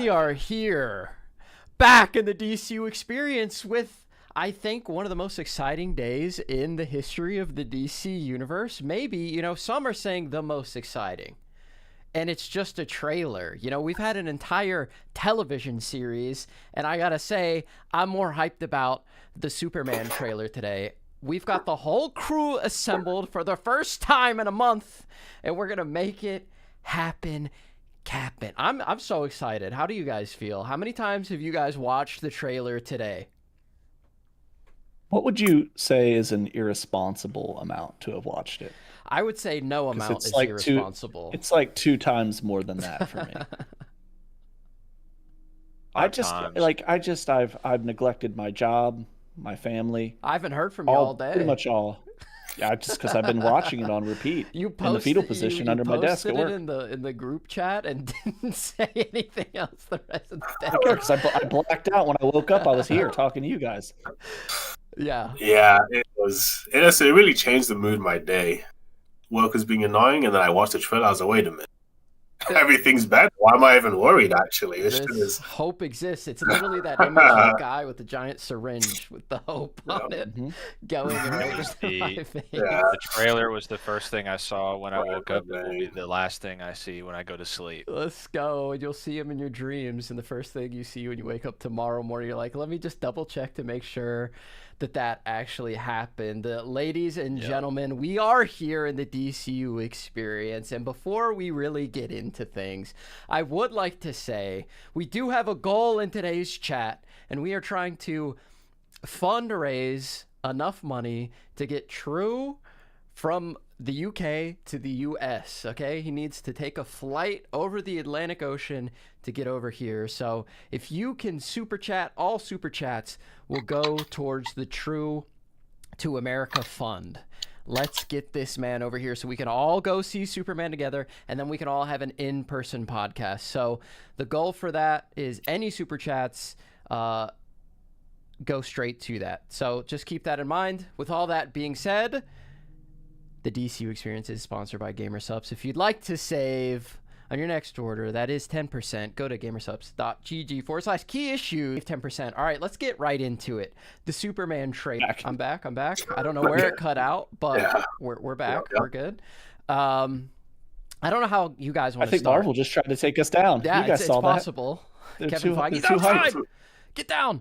We are here, back in the DCU Experience with, I think, one of the most exciting days in the history of the DC universe. Maybe, some are saying the most exciting. And it's just a trailer. We've had an entire television series, and I gotta say, I'm more hyped about the Superman trailer today. We've got the whole crew assembled for the first time in a month, and we're gonna make it happen. I'm so excited. How do you guys feel? How many times have you guys watched the trailer today? What would you say is an irresponsible amount to have watched it? I would say no amount is irresponsible. It's like 2 times more than that for me. I've neglected my job, my family. I haven't heard from you all day. Pretty much all. Yeah, just because I've been watching it on repeat in the fetal position under my desk at work. You posted it in the group chat and didn't say anything else the rest of the day. Because I blacked out when I woke up. I was here talking to you guys. Yeah. Yeah, it was. It really changed the mood of my day. Work was being annoying, and then I watched the trailer. I was like, wait a minute. Everything's better. Why am I even worried, actually? This hope exists. It's literally that image of the guy with the giant syringe with the hope on it going over my face. Yeah. The trailer was the first thing I saw when I woke up. It will be the last thing I see when I go to sleep. Let's go. And you'll see him in your dreams. And the first thing you see when you wake up tomorrow morning, you're like, let me just double check to make sure that actually happened. Ladies and gentlemen, we are here in the DCU Experience, and before we really get into things, I would like to say we do have a goal in today's chat, and we are trying to fundraise enough money to get True from the UK to the US, okay? He needs to take a flight over the Atlantic Ocean to get over here. So if you can super chat, all super chats will go towards the True to America Fund. Let's get this man over here so we can all go see Superman together, and then we can all have an in-person podcast. So the goal for that is any super chats go straight to that. So just keep that in mind. With all that being said, the DCU Experience is sponsored by GamerSupps. If you'd like to save on your next order, that is 10%. Go to gamersupps.gg/key issue. Save 10%. All right, let's get right into it. The Superman trailer. I'm back. I don't know where it cut out, but we're back. Yeah. We're good. I don't know how you guys want to start. I think Marvel just tried to take us down. Yeah, you guys saw it's possible. That. Kevin Feige, too high. Get down.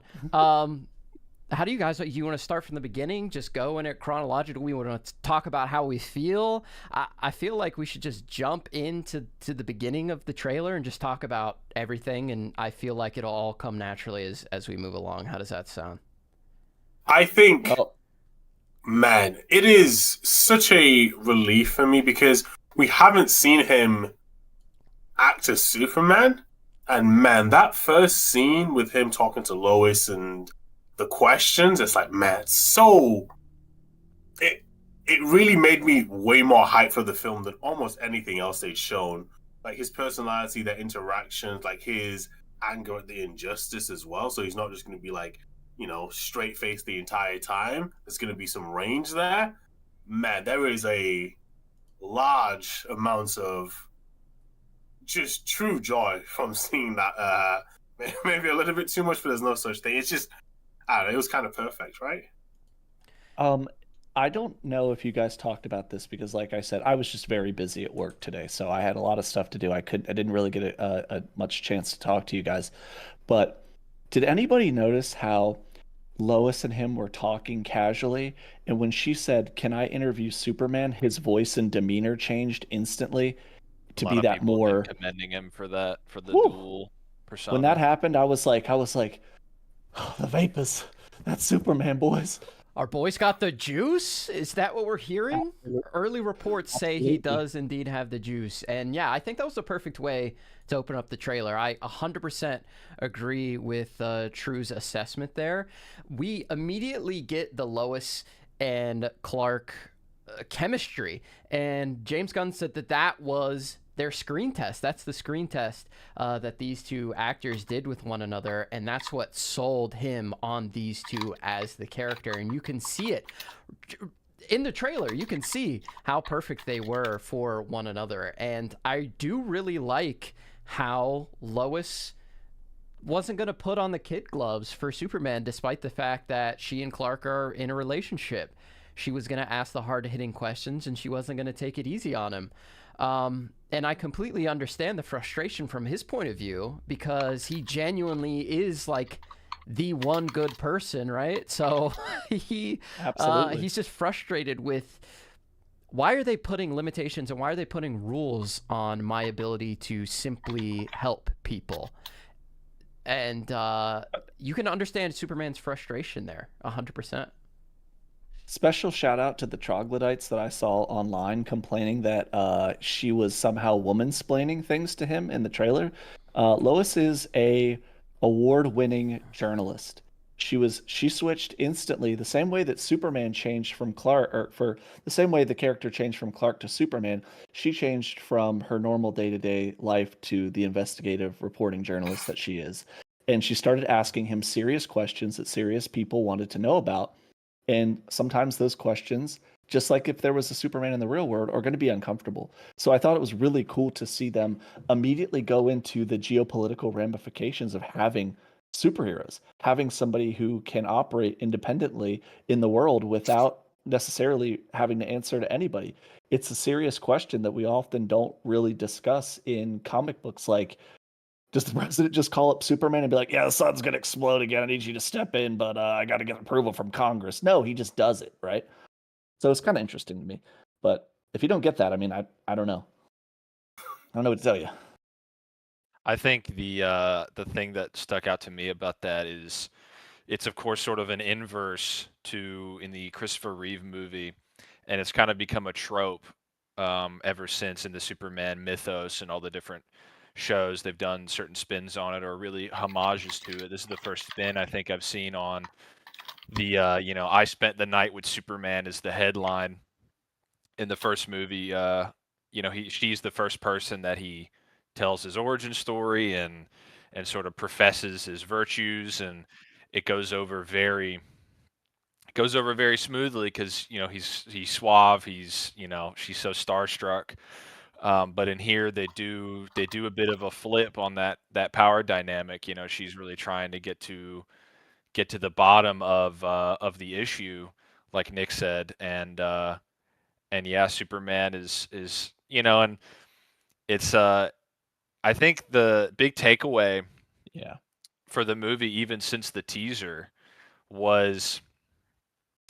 How do you guys, you want to start from the beginning, just go in it chronologically? We want to talk about how we feel. I feel like we should just jump into the beginning of the trailer and just talk about everything, and I feel like it'll all come naturally as we move along. How does that sound? I think, man, it is such a relief for me because we haven't seen him act as Superman, and man, that first scene with him talking to Lois and the questions, it's like, man, it really made me way more hyped for the film than almost anything else they've shown. Like his personality, their interactions, like his anger at the injustice as well. So he's not just going to be like, straight face the entire time. There's going to be some range there. Man, there is a large amount of just true joy from seeing that. Maybe a little bit too much, but there's no such thing. It's just, I don't know, it was kind of perfect, right? I don't know if you guys talked about this because, like I said, I was just very busy at work today, so I had a lot of stuff to do. I didn't really get a much chance to talk to you guys. But did anybody notice how Lois and him were talking casually, and when she said, "Can I interview Superman?" his voice and demeanor changed instantly to be that more commending him for the dual persona. When that happened, I was like, oh, the vapors. That's Superman, boys. Our boy's got the juice? Is that what we're hearing? Early reports say he does indeed have the juice. And yeah, I think that was the perfect way to open up the trailer. I 100% agree with True's assessment there. We immediately get the Lois and Clark chemistry. And James Gunn said that was their screen test. That's the screen test that these two actors did with one another, and that's what sold him on these two as the character. And you can see it in the trailer. You can see how perfect they were for one another. And I do really like how Lois wasn't going to put on the kid gloves for Superman, despite the fact that she and Clark are in a relationship. She was going to ask the hard-hitting questions, and she wasn't going to take it easy on him. And I completely understand the frustration from his point of view, because he genuinely is like the one good person, right? So he's just frustrated with, why are they putting limitations and why are they putting rules on my ability to simply help people? And you can understand Superman's frustration there 100%. Special shout out to the troglodytes that I saw online complaining that she was somehow woman-splaining things to him in the trailer. Lois is a award-winning journalist. She switched instantly, the same way that Superman changed from Clark, or for the same way the character changed from Clark to Superman, she changed from her normal day-to-day life to the investigative reporting journalist that she is. And she started asking him serious questions that serious people wanted to know about. And sometimes those questions, just like if there was a Superman in the real world, are going to be uncomfortable. So I thought it was really cool to see them immediately go into the geopolitical ramifications of having superheroes, having somebody who can operate independently in the world without necessarily having to answer to anybody. It's a serious question that we often don't really discuss in comic books. Like, does the president just call up Superman and be like, yeah, the sun's going to explode again. I need you to step in, but I got to get approval from Congress. No, he just does it, right? So it's kind of interesting to me. But if you don't get that, I mean, I don't know. I don't know what to tell you. I think the thing that stuck out to me about that is it's, of course, sort of an inverse to in the Christopher Reeve movie, and it's kind of become a trope ever since in the Superman mythos and all the different shows. They've done certain spins on it or really homages to it. This is the first spin I think I've seen on the I spent the night with Superman is the headline in the first movie. She's the first person that he tells his origin story and sort of professes his virtues, and it goes over very smoothly because he's suave, she's so starstruck. But in here they do a bit of a flip on that power dynamic. She's really trying to get to the bottom of the issue, like Nick said, and yeah, Superman is and it's I think the big takeaway for the movie, even since the teaser, was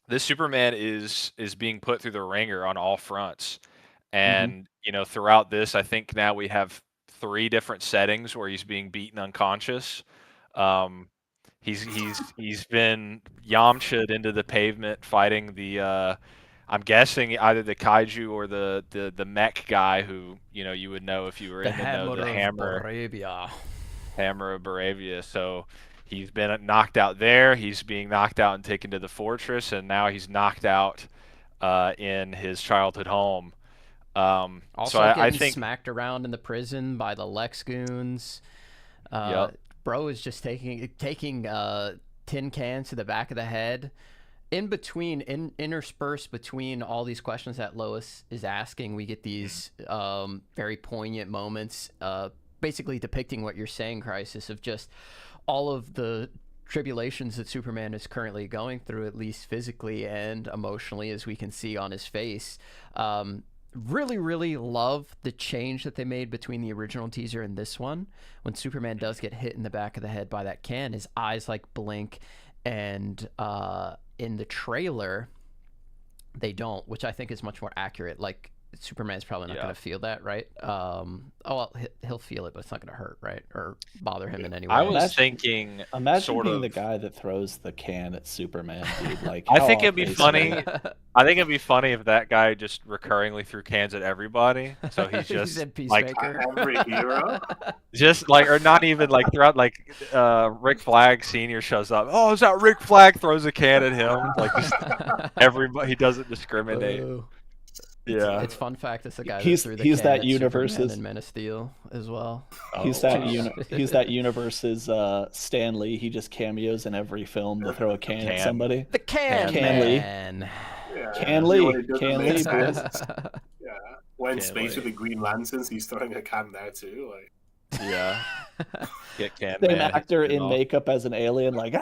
this Superman is being put through the ringer on all fronts. And throughout this, I think now we have 3 different settings where he's being beaten unconscious. He's been yamcha'd into the pavement fighting the I'm guessing either the kaiju or the mech guy who you would know if you were in the know, the Hammer of Baravia. So he's been knocked out there. He's being knocked out and taken to the fortress, and now he's knocked out in his childhood home. Also so getting I think smacked around in the prison by the Lex goons. Bro is just taking tin cans to the back of the head. Interspersed between all these questions that Lois is asking, we get these very poignant moments, basically depicting what you're saying, Crisis, of just all of the tribulations that Superman is currently going through, at least physically and emotionally, as we can see on his face. Really, really love the change that they made between the original teaser and this one. When Superman does get hit in the back of the head by that can, his eyes like blink, and in the trailer they don't, which I think is much more accurate. Like, Superman's probably not going to feel that, right? Well, he'll feel it, but it's not going to hurt, right? Or bother him in any way. I was thinking, imagine being the guy that throws the can at Superman, dude. Like, I think it'd be funny. I think it'd be funny if that guy just recurringly threw cans at everybody. So he's just he's Peacemaker. Like every hero. Just like, or not even like throughout, like Rick Flag Sr. shows up. Oh, is that Rick Flag? Throws a can at him. Like, just everybody. He doesn't discriminate. Yeah, it's fun fact. It's the guy he's that universe's in Men of Steel as well. He's that universe's Stan Lee. He just cameos in every film to throw a can at somebody. The Can Man. Can Lee, boys. Yeah, when Space with the Green Lanterns, he's throwing a can there too. Like, Yeah. Get Can Same Man. actor in makeup as an alien, like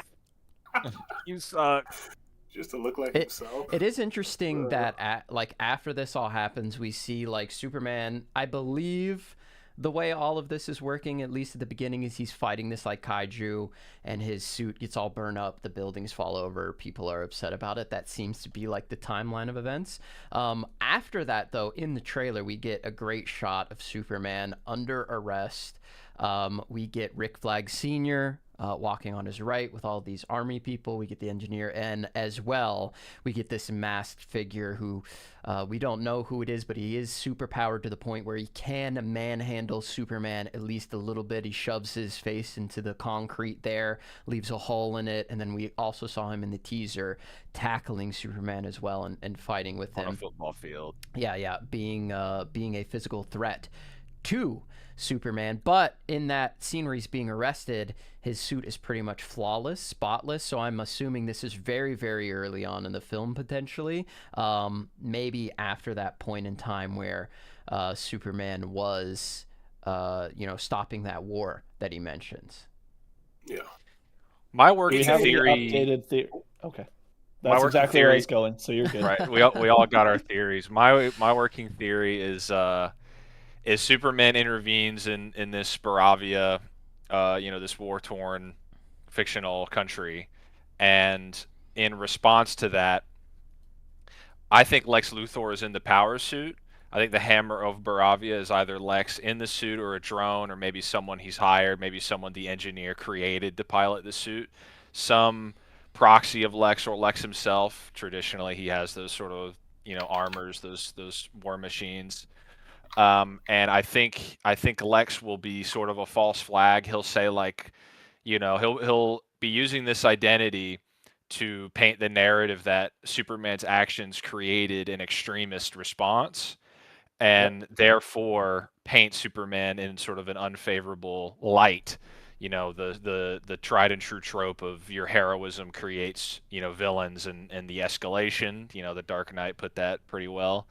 You suck. Just to look like It himself. it is interesting that like after this all happens, we see like Superman. I believe the way all of this is working, at least at the beginning, is he's fighting this like kaiju, and his suit gets all burned up. The buildings fall over. People are upset about it. That seems to be like the timeline of events. After that, though, in the trailer, we get a great shot of Superman under arrest. We get Rick Flag Sr. Walking on his right with all these army people. We get the engineer, and as well, we get this masked figure who we don't know who it is, but he is superpowered to the point where he can manhandle Superman at least a little bit. He shoves his face into the concrete there, leaves a hole in it, and then we also saw him in the teaser tackling Superman as well and fighting with him on a football field. Yeah, being a physical threat to Superman. But in that scene where he's being arrested, his suit is pretty much flawless, spotless. So I'm assuming this is very, very early on in the film, potentially. Maybe after that point in time where Superman was, stopping that war that he mentions. Yeah. My working theory. Okay. That's exactly where I was going, so you're good. Right. We all got our theories. My working theory is Superman intervenes in this Baravia, this war-torn fictional country, and in response to that, I think Lex Luthor is in the power suit. I think the Hammer of Baravia is either Lex in the suit or a drone, or maybe someone he's hired, maybe someone the engineer created to pilot the suit. Some proxy of Lex or Lex himself. Traditionally, he has those sort of armors, those war machines. And I think Lex will be sort of a false flag. He'll say like, he'll be using this identity to paint the narrative that Superman's actions created an extremist response, and therefore paint Superman in sort of an unfavorable light. The tried and true trope of your heroism creates villains and the escalation. The Dark Knight put that pretty well.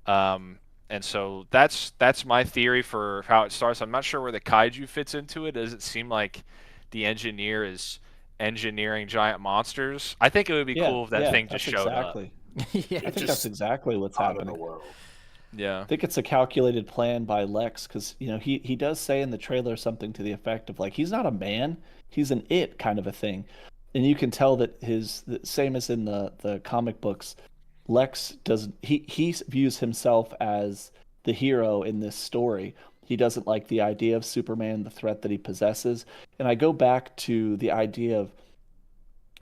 And so that's my theory for how it starts. I'm not sure where the kaiju fits into it. Does it seem like the engineer is engineering giant monsters? I think it would be cool if that thing just showed up. Yeah, I think that's exactly what's happening. Yeah, I think it's a calculated plan by Lex, because he does say in the trailer something to the effect of like, he's not a man, he's an it kind of a thing, and you can tell that the same as in the comic books, Lex he views himself as the hero in this story. He doesn't like the idea of Superman, the threat that he possesses. And I go back to the idea of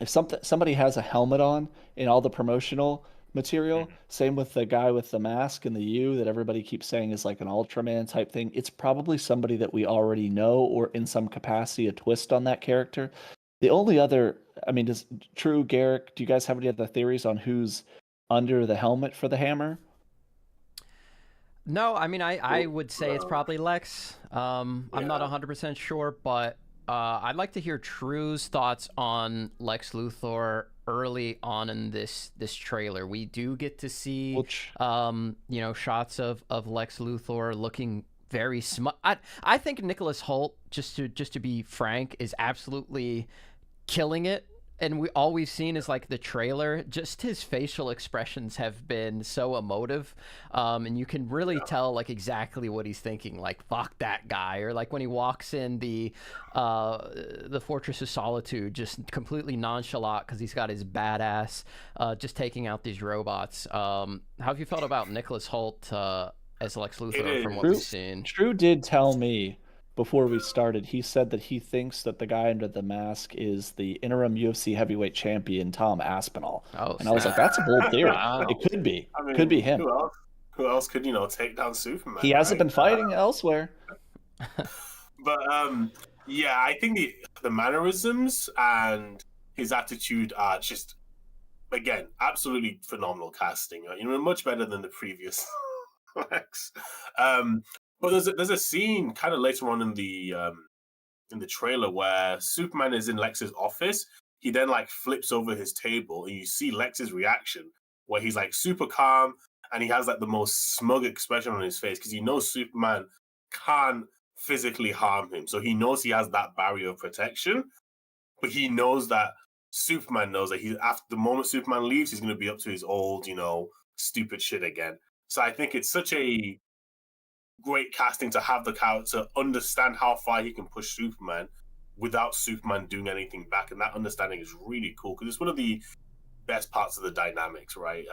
if somebody has a helmet on in all the promotional material, same with the guy with the mask and the U that everybody keeps saying is like an Ultraman type thing, it's probably somebody that we already know, or in some capacity a twist on that character. The only other, Garrick, do you guys have any other theories on who's under the helmet for the hammer? No, I would say it's probably Lex. I'm not 100% sure, but I'd like to hear True's thoughts on Lex Luthor early on in this trailer. We do get to see shots of Lex Luthor looking very smart. I think Nicholas Hoult, just to be frank, is absolutely killing it. And all we've seen is like the trailer. Just his facial expressions have been so emotive, and you can really tell like exactly what he's thinking. Like fuck that guy, or like when he walks in the Fortress of Solitude, just completely nonchalant because he's got his badass, just taking out these robots. How have you felt about Nicholas Hoult as Lex Luthor from what we've seen? Drew did tell me before we started, he said that he thinks that the guy under the mask is the interim UFC heavyweight champion, Tom Aspinall. And I was like, that's a bold theory. Wow. It could be. Could be him. Who else could, take down Superman? He hasn't been fighting elsewhere. But, I think the mannerisms and his attitude are just, again, absolutely phenomenal casting. Much better than the previous Lex. But there's a scene kind of later on in the trailer where Superman is in Lex's office. He then like flips over his table, and you see Lex's reaction where he's like super calm, and he has like the most smug expression on his face because Superman can't physically harm him. So he knows he has that barrier of protection, but he knows that Superman knows that after the moment Superman leaves, he's going to be up to his old, stupid shit again. So I think it's such a great casting to have the character understand how far he can push Superman without Superman doing anything back, and that understanding is really cool because it's one of the best parts of the dynamics, right?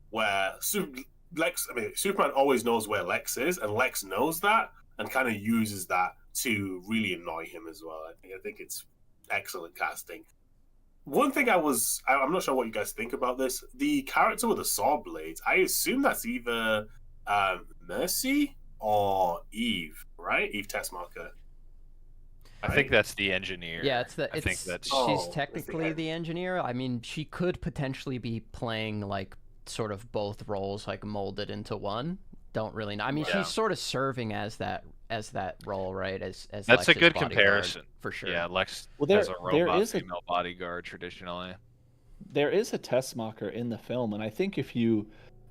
Where Superman always knows where Lex is, and Lex knows that and kind of uses that to really annoy him as well. I think it's excellent casting. One thing I'm not sure what you guys think about this. The character with the saw blades, I assume that's either Mercy or Eve, right? Eve Tessmacher. I think that's the engineer. Yeah, she's technically the engineer. I mean, she could potentially be playing like sort of both roles, like molded into one. Don't really know. I mean, she's sort of serving as that role, right? As that's Lex's a good bodyguard, comparison for sure. Yeah, Lex has a robot female bodyguard traditionally. There is a Tessmacher in the film, and I think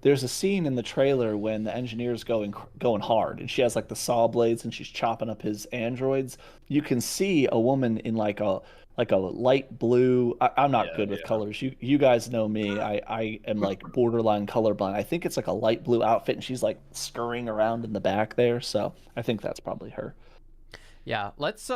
there's a scene in the trailer when the engineer's going hard, and she has like the saw blades and she's chopping up his androids. You can see a woman in like a light blue. I'm not good with colors. You guys know me. I am like borderline colorblind. I think it's like a light blue outfit, and she's like scurrying around in the back there. So I think that's probably her. Yeah, let's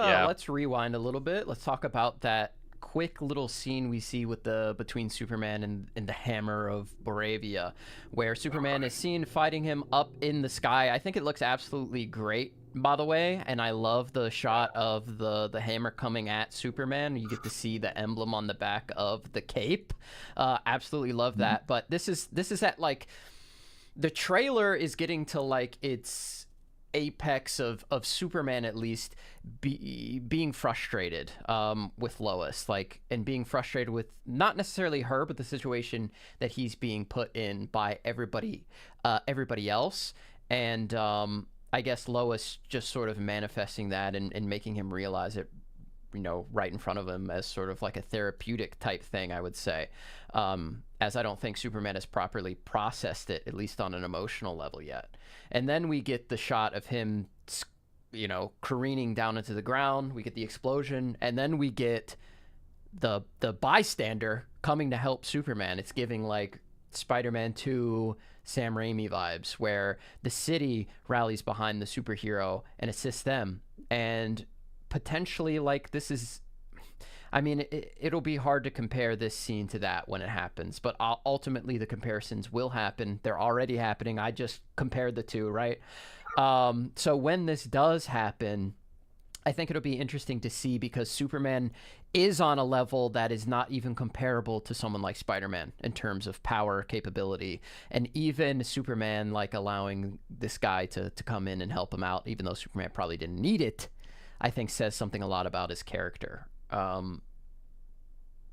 rewind a little bit. Let's talk about that quick little scene we see between Superman and the Hammer of Boravia, where Superman is seen fighting him up in the sky. I think it looks absolutely great, by the way, and I love the shot of the hammer coming at Superman. You get to see the emblem on the back of the cape. Absolutely love that. But this is at like the trailer is getting to like its apex of Superman, at least being frustrated with Lois, like, and being frustrated with not necessarily her, but the situation that he's being put in by everybody else. And I guess Lois just sort of manifesting that and making him realize it, right in front of him as sort of like a therapeutic type thing, I would say. As I don't think Superman has properly processed it, at least on an emotional level yet. And then we get the shot of him, careening down into the ground. We get the explosion, and then we get the bystander coming to help Superman. It's giving like Spider-Man 2 Sam Raimi vibes, where the city rallies behind the superhero and assists them. And potentially, like, this is, I mean, it'll be hard to compare this scene to that when it happens, but ultimately the comparisons will happen. They're already happening. I just compared the two, right? So when this does happen, I think it'll be interesting to see, because Superman is on a level that is not even comparable to someone like Spider-Man in terms of power, capability, and even Superman, like, allowing this guy to come in and help him out, even though Superman probably didn't need it, I think says something a lot about his character.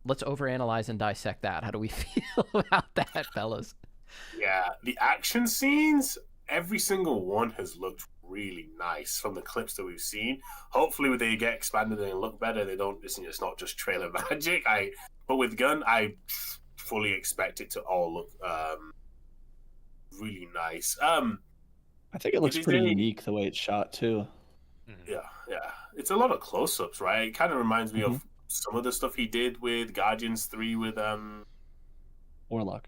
Let's overanalyze and dissect that. How do we feel about that, fellas? Yeah, the action scenes, every single one has looked really nice from the clips that we've seen. Hopefully they get expanded and look better. It's not just trailer magic. But with Gunn, I fully expect it to all look really nice. I think it looks pretty unique the way it's shot too. Yeah. It's a lot of close-ups, right? It kind of reminds me of some of the stuff he did with Guardians 3 with Warlock,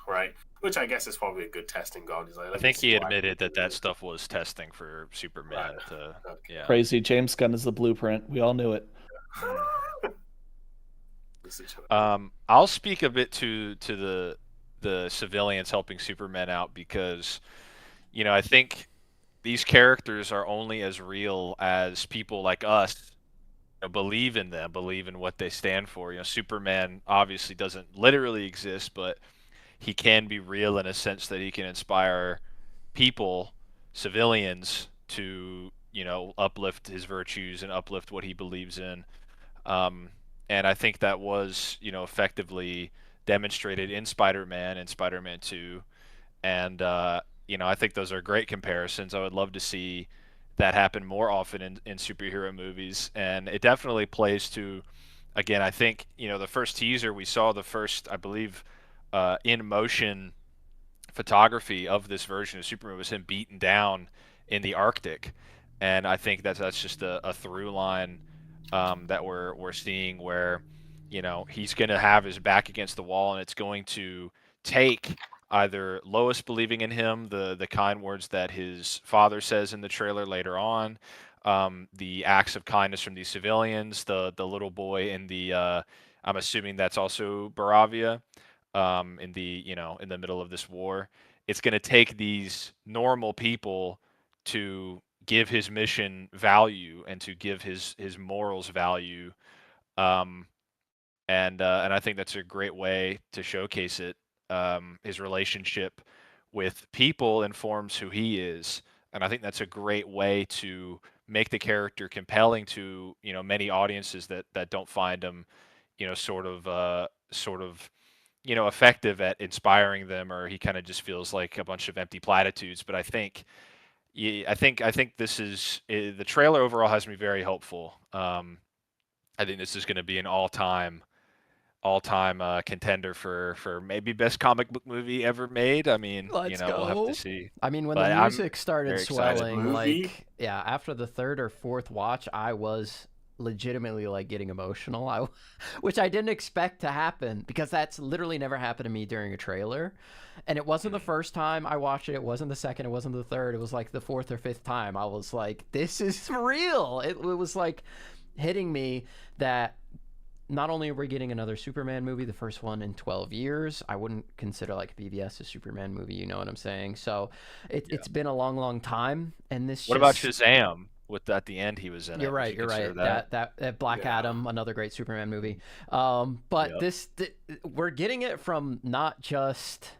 right? Which I guess is probably a good testing ground. I think he admitted that stuff was testing for Superman. Right. Crazy. James Gunn is the blueprint. We all knew it. I'll speak a bit to the civilians helping Superman out, because, I think these characters are only as real as people like us believe in them, believe in what they stand for. Superman obviously doesn't literally exist, but he can be real in a sense that he can inspire people, civilians, to uplift his virtues and uplift what he believes in. And I think that was effectively demonstrated in Spider-Man and Spider-Man 2. And I think those are great comparisons. I would love to see that happen more often in superhero movies. And it definitely plays to, again, I think, the first teaser, we saw the first, I believe, in motion photography of this version of Superman was him beaten down in the Arctic. and I think that's just a through line that we're seeing where, he's going to have his back against the wall, and it's going to take either Lois believing in him, the kind words that his father says in the trailer later on, the acts of kindness from these civilians, the little boy in the I'm assuming that's also Baravia, in the middle of this war. It's going to take these normal people to give his mission value and to give his morals value, um, and I think that's a great way to showcase it. His relationship with people informs who he is, and I think that's a great way to make the character compelling to many audiences that don't find him, sort of effective at inspiring them, or he kind of just feels like a bunch of empty platitudes. But I think, yeah, I think this is the trailer overall has me very hopeful. I think this is going to be an all-time contender for maybe best comic book movie ever made. I mean, Let's we'll have to go. see. I mean, when the But I'm music started very excited. swelling, Movie? like, yeah, after the third or fourth watch, I was legitimately like getting emotional. Which I didn't expect to happen because that's literally never happened to me during a trailer. And it wasn't the first time I watched it. It wasn't the second. It wasn't the third. It was like the fourth or fifth time. I was like, this is real. It was like hitting me that not only are we getting another Superman movie, the first one in 12 years, I wouldn't consider like BVS a Superman movie, you know what I'm saying? So it's been a long, long time, and this. What about Shazam? With at the end he was in it. You're Would right. you You're consider right. that? That Black Yeah. Adam, another great Superman movie. But Yep. we're getting it from not just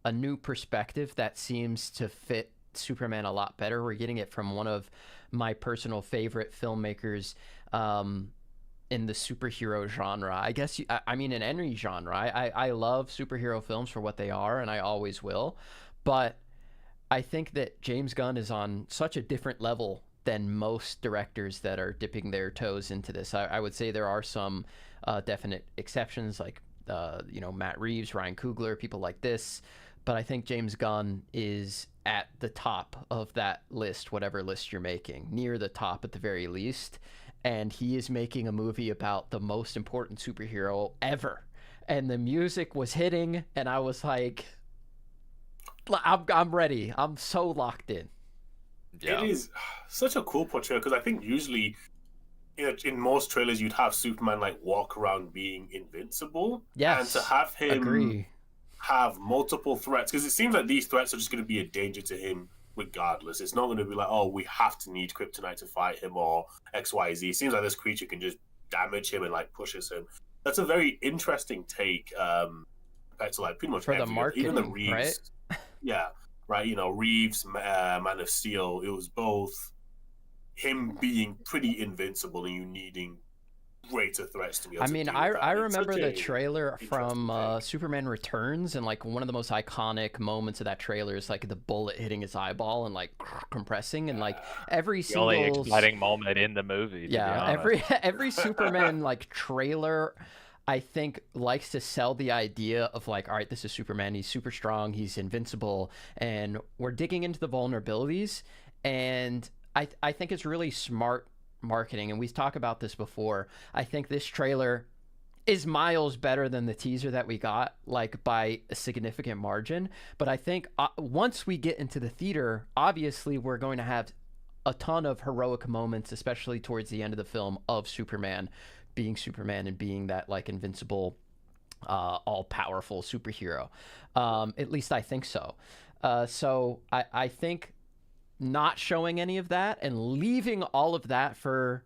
a new perspective that seems to fit Superman a lot better. We're getting it from one of my personal favorite filmmakers. In the superhero genre, I guess. I mean, in any genre, I love superhero films for what they are, and I always will. But I think that James Gunn is on such a different level than most directors that are dipping their toes into this. I would say there are some definite exceptions, like Matt Reeves, Ryan Coogler, people like this. But I think James Gunn is at the top of that list, whatever list you're making, near the top at the very least. And he is making a movie about the most important superhero ever. And the music was hitting, and I was like, I'm ready. I'm so locked in. Yeah. It is such a cool portrayal because I think usually in most trailers you'd have Superman like walk around being invincible. Yes. And to have him Agree. have multiple threats, because it seems like these threats are just going to be a danger to him regardless. It's not going to be like, oh, we have to need kryptonite to fight him or XYZ. It seems like this creature can just damage him and like pushes him. That's a very interesting take compared to like pretty much For the every marketing, even the Reeves. right? Yeah, right. Reeves, Man of Steel. It was both him being pretty invincible and you needing greater threats to be able to deal with that. I It's remember such the a trailer from interesting take. Superman Returns, and like one of the most iconic moments of that trailer is like the bullet hitting his eyeball and like compressing, and like every The only single exciting moment in the movie, to be honest. every Superman like trailer, I think, likes to sell the idea of like, all right, this is Superman, he's super strong, he's invincible, and we're digging into the vulnerabilities. And I think it's really smart marketing, and we've talked about this before. I think this trailer is miles better than the teaser that we got, like by a significant margin. But I think once we get into the theater, obviously we're going to have a ton of heroic moments, especially towards the end of the film, of Superman and being that like invincible, all-powerful superhero. At least I think so. So I think not showing any of that and leaving all of that for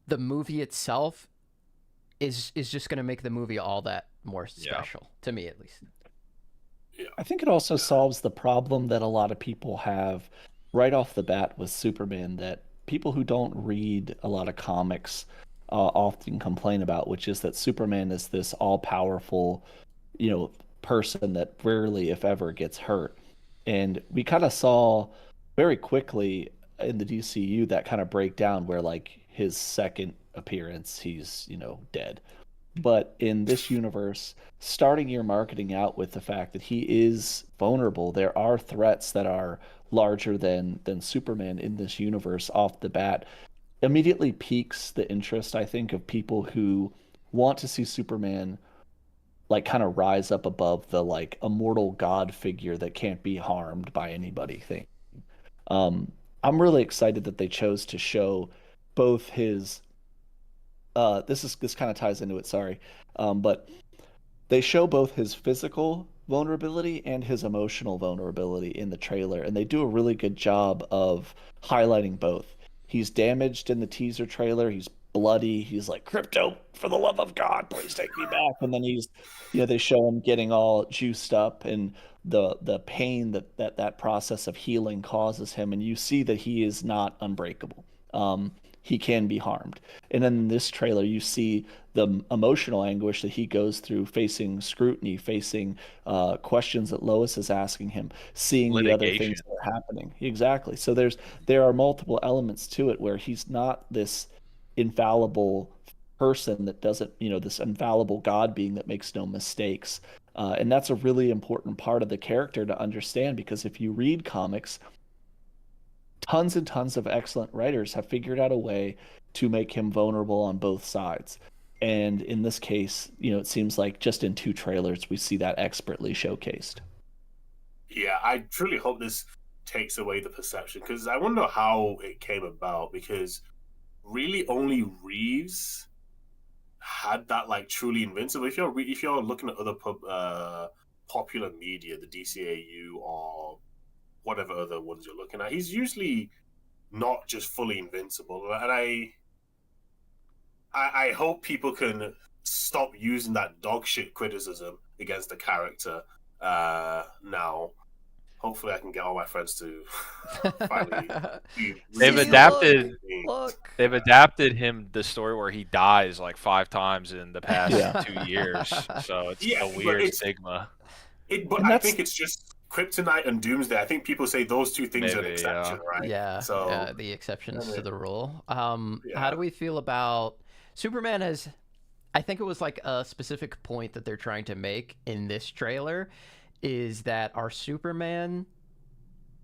the movie itself is just going to make the movie all that more special, to me at least. I think it also solves the problem that a lot of people have right off the bat with Superman, that people who don't read a lot of comics often complain about, which is that Superman is this all-powerful, person that rarely, if ever, gets hurt. And we kind of saw very quickly in the DCU that kind of breakdown where like his second appearance, he's, dead. But in this universe, starting your marketing out with the fact that he is vulnerable, there are threats that are larger than Superman in this universe off the bat immediately piques the interest, I think, of people who want to see Superman like kind of rise up above the like immortal god figure that can't be harmed by anybody thing. Um, I'm really excited that they chose to show both his this kind of ties into it, sorry. But they show both his physical vulnerability and his emotional vulnerability in the trailer, and they do a really good job of highlighting both. He's damaged in the teaser trailer. He's bloody. He's like, Krypto, for the love of God, please take me back. And then he's, they show him getting all juiced up and the pain that process of healing causes him, and you see that he is not unbreakable. He can be harmed. And then in this trailer, you see the emotional anguish that he goes through, facing scrutiny, facing questions that Lois is asking him, seeing the other things that are happening. Exactly. So there are multiple elements to it where he's not this infallible person that doesn't, this infallible God being that makes no mistakes. And that's a really important part of the character to understand, because if you read comics, tons and tons of excellent writers have figured out a way to make him vulnerable on both sides. And in this case, it seems like just in 2 trailers, we see that expertly showcased. Yeah, I truly hope this takes away the perception, because I wonder how it came about, because really only Reeves had that like truly invincible. If you're looking at other popular media, the DCAU or whatever other ones you're looking at, he's usually not just fully invincible. And I hope people can stop using that dog shit criticism against the character now. Hopefully I can get all my friends to finally They've adapted him the story where he dies like 5 times in the past 2 years. So it's a weird stigma. But I think it's just Kryptonite and Doomsday. I think people say those 2 things are an exception, right? Yeah, so the exceptions to the rule. How do we feel about Superman? I think it was like a specific point that they're trying to make in this trailer is that our Superman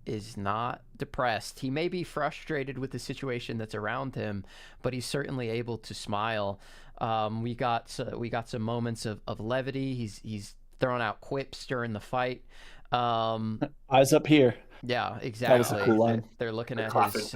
is not depressed. He may be frustrated with the situation that's around him, but he's certainly able to smile. We got some moments of levity. He's throwing out quips during the fight. Eyes up here. Yeah, exactly. That was a cool line. They're looking at his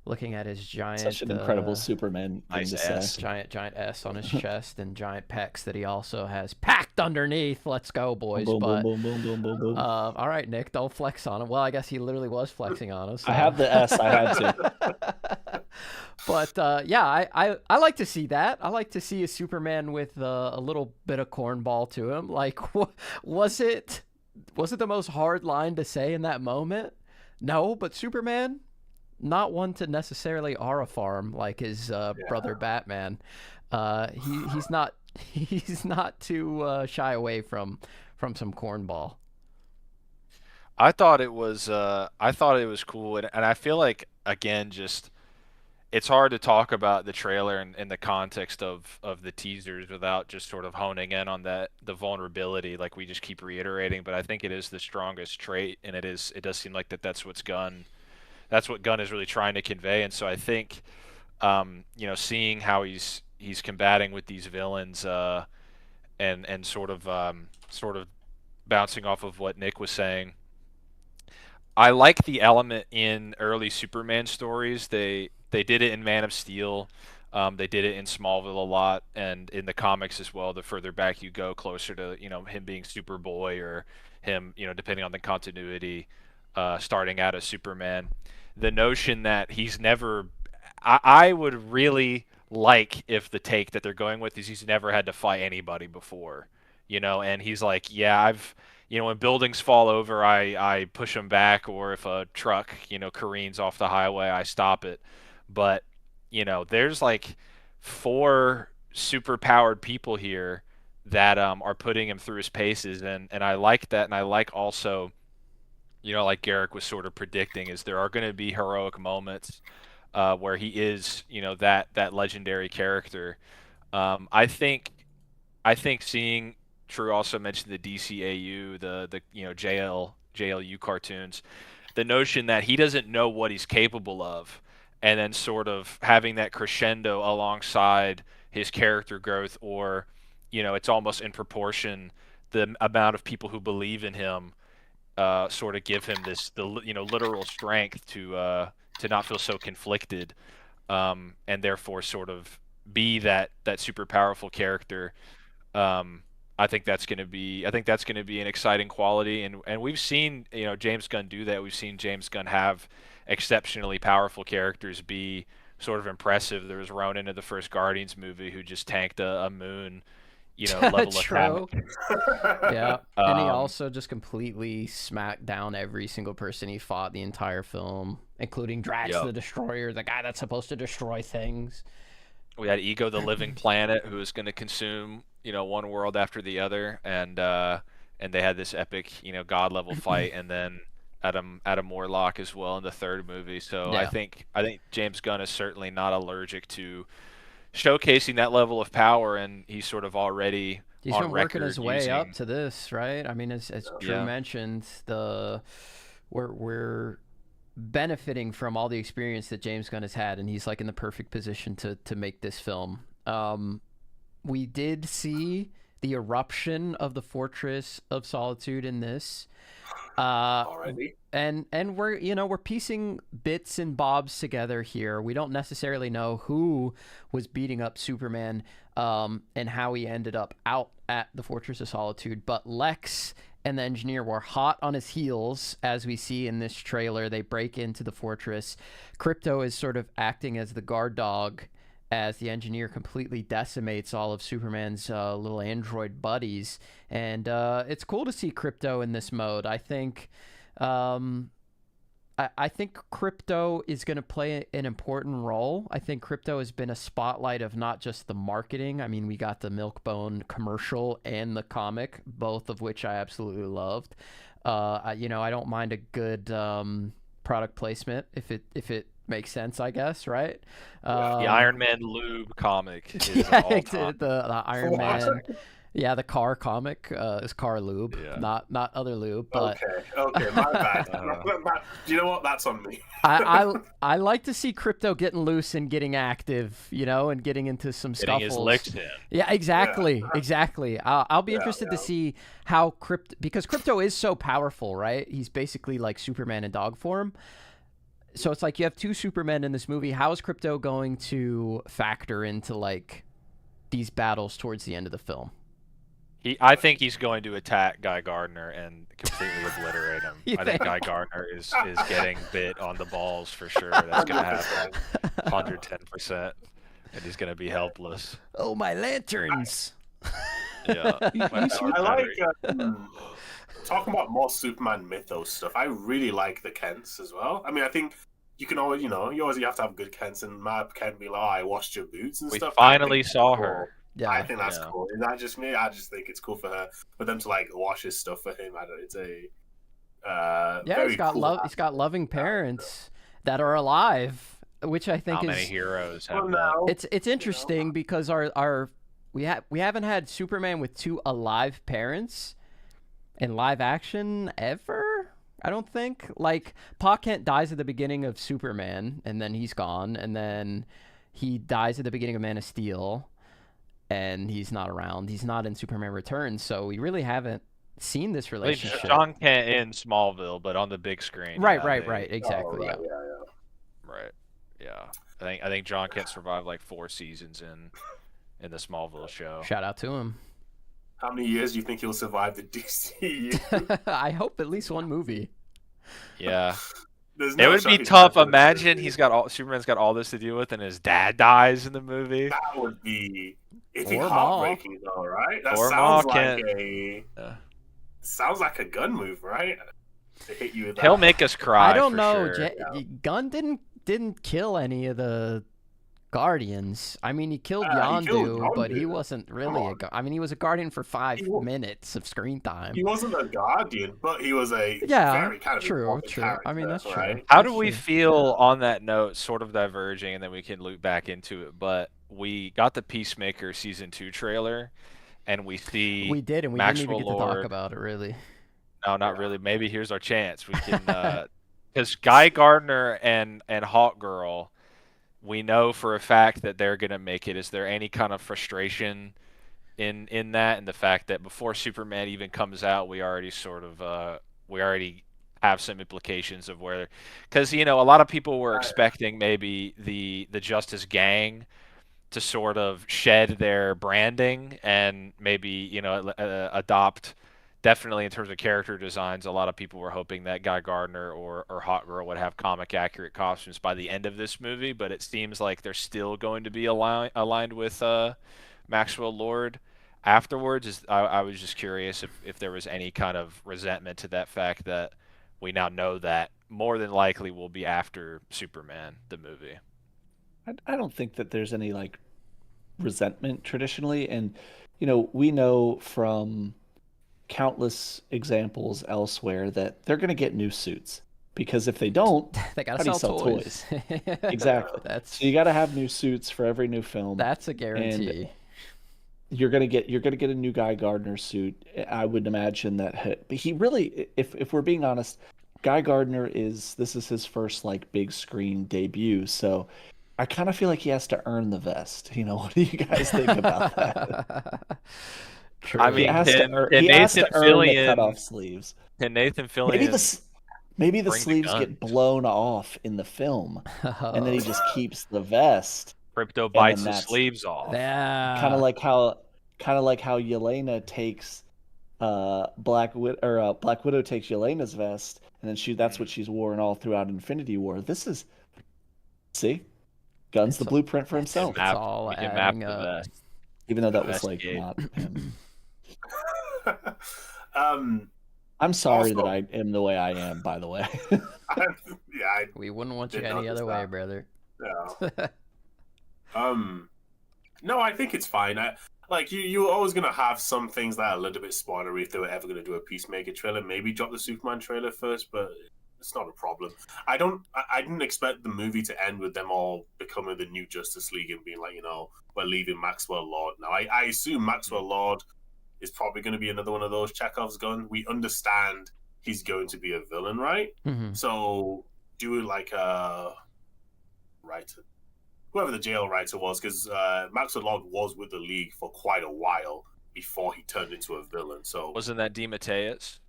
looking at his giant, such an incredible Superman nice S, giant S on his chest, and giant pecs that he also has packed underneath. Let's go, boys! Boom, but boom, boom, boom, boom, boom. All right, Nick, don't flex on him. Well, I guess he literally was flexing on us. So. I have the S. I had to. But yeah, I like to see that. I like to see a Superman with a little bit of cornball to him. Like, was it the most hard line to say in that moment? No, but Superman, not one to necessarily aura farm like his brother Batman. He's not too shy away from some cornball. I thought it was cool, and I feel like, again, just it's hard to talk about the trailer in the context of the teasers without just sort of honing in on the vulnerability, like we just keep reiterating. But I think it is the strongest trait, and it does seem like that's what Gunn is really trying to convey. And so I think seeing how he's combating with these villains and sort of bouncing off of what Nick was saying, I like the element in early Superman stories. They did it in Man of Steel. They did it in Smallville a lot, and in the comics as well. The further back you go, closer to him being Superboy, or him depending on the continuity, starting out as Superman. The notion that he's never, I would really like if the take that they're going with is he's never had to fight anybody before, and he's like, yeah, I've. When buildings fall over, I push them back, or if a truck, careens off the highway, I stop it. But, there's like 4 super-powered people here that are putting him through his paces, and I like that, and I like also, like Garrick was sort of predicting, is there are going to be heroic moments where he is, that legendary character. I think seeing True also mentioned the DCAU, the JLU cartoons, the notion that he doesn't know what he's capable of, and then sort of having that crescendo alongside his character growth, or it's almost in proportion the amount of people who believe in him sort of give him the literal strength to not feel so conflicted, and therefore sort of be that super powerful character. I think that's going to be an exciting quality, and we've seen James Gunn do that. We've seen James Gunn have exceptionally powerful characters be sort of impressive. There was Ronan in the first Guardians movie who just tanked a moon, level True. attack. Yeah, and he also just completely smacked down every single person he fought the entire film, including Drax the Destroyer, the guy that's supposed to destroy things. We had Ego the Living Planet, who was going to consume one world after the other, and they had this epic god level fight, and then Adam Warlock as well in the third movie. So yeah. I think James Gunn is certainly not allergic to showcasing that level of power, and he's sort of already been working his way up to this, right? I mean, as Drew mentioned, we're benefiting from all the experience that James Gunn has had, and he's like in the perfect position to make this film. We did see the eruption of the Fortress of Solitude in this. Already. And we're piecing bits and bobs together here. We don't necessarily know who was beating up Superman and how he ended up out at the Fortress of Solitude, but Lex and the Engineer were hot on his heels, as we see in this trailer. They break into the fortress. Krypto is sort of acting as the guard dog as the Engineer completely decimates all of Superman's little android buddies. And it's cool to see Krypto in this mode. I think Krypto is going to play an important role. I think Krypto has been a spotlight of not just the marketing. I mean, we got the Milk-Bone commercial and the comic, both of which I absolutely loved. I don't mind a good product placement if it makes sense, I guess, right? The Iron Man lube comic is the Iron Man. Yeah, the car comic is car lube, not other lube. But okay, my bad. You know what? That's on me. I like to see Krypto getting loose and getting active, and getting into some scuffles. Getting his licks in. Yeah, exactly. I'll be interested to see how because Krypto is so powerful, right? He's basically like Superman in dog form. So it's like you have two Supermen in this movie. How is Krypto going to factor into like these battles towards the end of the film? I think he's going to attack Guy Gardner and completely obliterate him. I think Guy Gardner is getting bit on the balls for sure. That's going to happen 110%. And he's going to be helpless. Oh, my lanterns. Yeah. I like talking about more Superman mythos stuff. I really like the Kents as well. I mean, I think you can always, you always have to have good Kents, and my Kent be like, I washed your boots and stuff. We finally saw her. Yeah, I think that's cool. Is that just me? I just think it's cool for them to like wash his stuff for him. It's he's got cool he's got loving parents that are alive, which I think How many heroes have that? It's interesting because we haven't had Superman with two alive parents in live action ever. I don't think. Like, Pa Kent dies at the beginning of Superman, and then he's gone, and then he dies at the beginning of Man of Steel. And he's not around. He's not in Superman Returns, so we really haven't seen this relationship. John Kent in Smallville, but on the big screen. Right. Exactly. Yeah. Right. Yeah. I think John Kent survived like 4 seasons in the Smallville show. Shout out to him. How many years do you think he'll survive the DCU? I hope at least one movie. Yeah. It would be tough. Imagine Superman's got all this to deal with, and his dad dies in the movie. That would be heartbreaking, though, right? That sounds like a Gunn move, right? To hit you with that. He'll make us cry. I don't know. Sure. Gunn didn't kill any of the Guardians. I mean, he killed Yondu, but he wasn't really he was a Guardian for 5 minutes of screen time. He wasn't a Guardian, but he was a very kind of true. I mean, that's right? true. How do we feel on that note, sort of diverging, and then we can loop back into it, but we got the Peacemaker Season 2 trailer, and we see we did, and we Maxwell didn't even get Lord. to talk about it, really. No, not really. Maybe here's our chance. We can, because Guy Gardner and Hawkgirl, we know for a fact that they're gonna make it. Is there any kind of frustration in that, and the fact that before Superman even comes out, we already we already have some implications of where, because a lot of people were expecting maybe the Justice Gang to sort of shed their branding and maybe adopt. Definitely in terms of character designs, a lot of people were hoping that Guy Gardner or Hawkgirl would have comic accurate costumes by the end of this movie, but it seems like they're still going to be aligned with Maxwell Lord afterwards. I was just curious if there was any kind of resentment to that fact that we now know that more than likely will be after Superman, the movie. I don't think that there's any like resentment traditionally, and we know from countless examples elsewhere that they're going to get new suits, because if they don't, they gotta how do you sell sell toys. Exactly. So you got to have new suits for every new film. That's a guarantee. And you're gonna get a new Guy Gardner suit. I would imagine that he really, if we're being honest, Guy Gardner this is his first like big screen debut, so I kind of feel like he has to earn the vest. What do you guys think about that? True. I mean, he has can to earn Nathan the Fillion cutoff sleeves. Can Nathan Fillion Maybe the bring the sleeves guns? get blown off in the film, and then he just keeps the vest. Krypto bites the that's- sleeves off. Yeah. Kind of like how Yelena takes Black Widow takes Yelena's vest, and then that's what she's worn all throughout Infinity War. Gunn's the blueprint for himself. It's all adding up. Vest. Even though that was like Investigate. not him. Um, I'm sorry Also- that I am the way I am, by the way. We wouldn't want you Did any notice other way, that. brother. No, I think it's fine. You're always gonna have some things that are a little bit spoilery if they were ever gonna do a Peacemaker trailer. Maybe drop the Superman trailer first, but it's not a problem. I didn't expect the movie to end with them all becoming the new Justice League and being like, we're leaving Maxwell Lord now. I assume Maxwell Lord is probably going to be another one of those Chekhov's gun. We understand he's going to be a villain, right? Mm-hmm. So do like a writer, whoever the jail writer was, because Maxwell Lord was with the League for quite a while before he turned into a villain. So Wasn't that DeMatteis?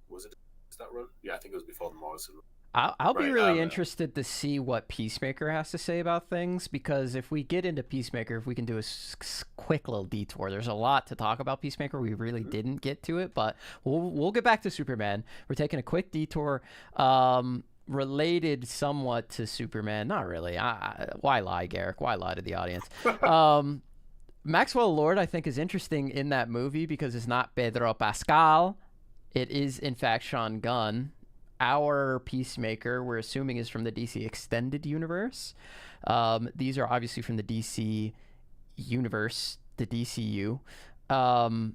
was it? Is that run? Yeah, I think it was before the Morrison. I'll be Right, really interested to see what Peacemaker has to say about things, because if we get into Peacemaker, if we can do a quick little detour, there's a lot to talk about Peacemaker. We really didn't get to it, but we'll get back to Superman. We're taking a quick detour, related somewhat to Superman. Not really. Why lie, Garrick? Why lie to the audience? Maxwell Lord, I think, is interesting in that movie because it's not Pedro Pascal. It is, in fact, Sean Gunn. Our Peacemaker, we're assuming, is from the DC Extended Universe. These are obviously from the DC Universe, the DCU. And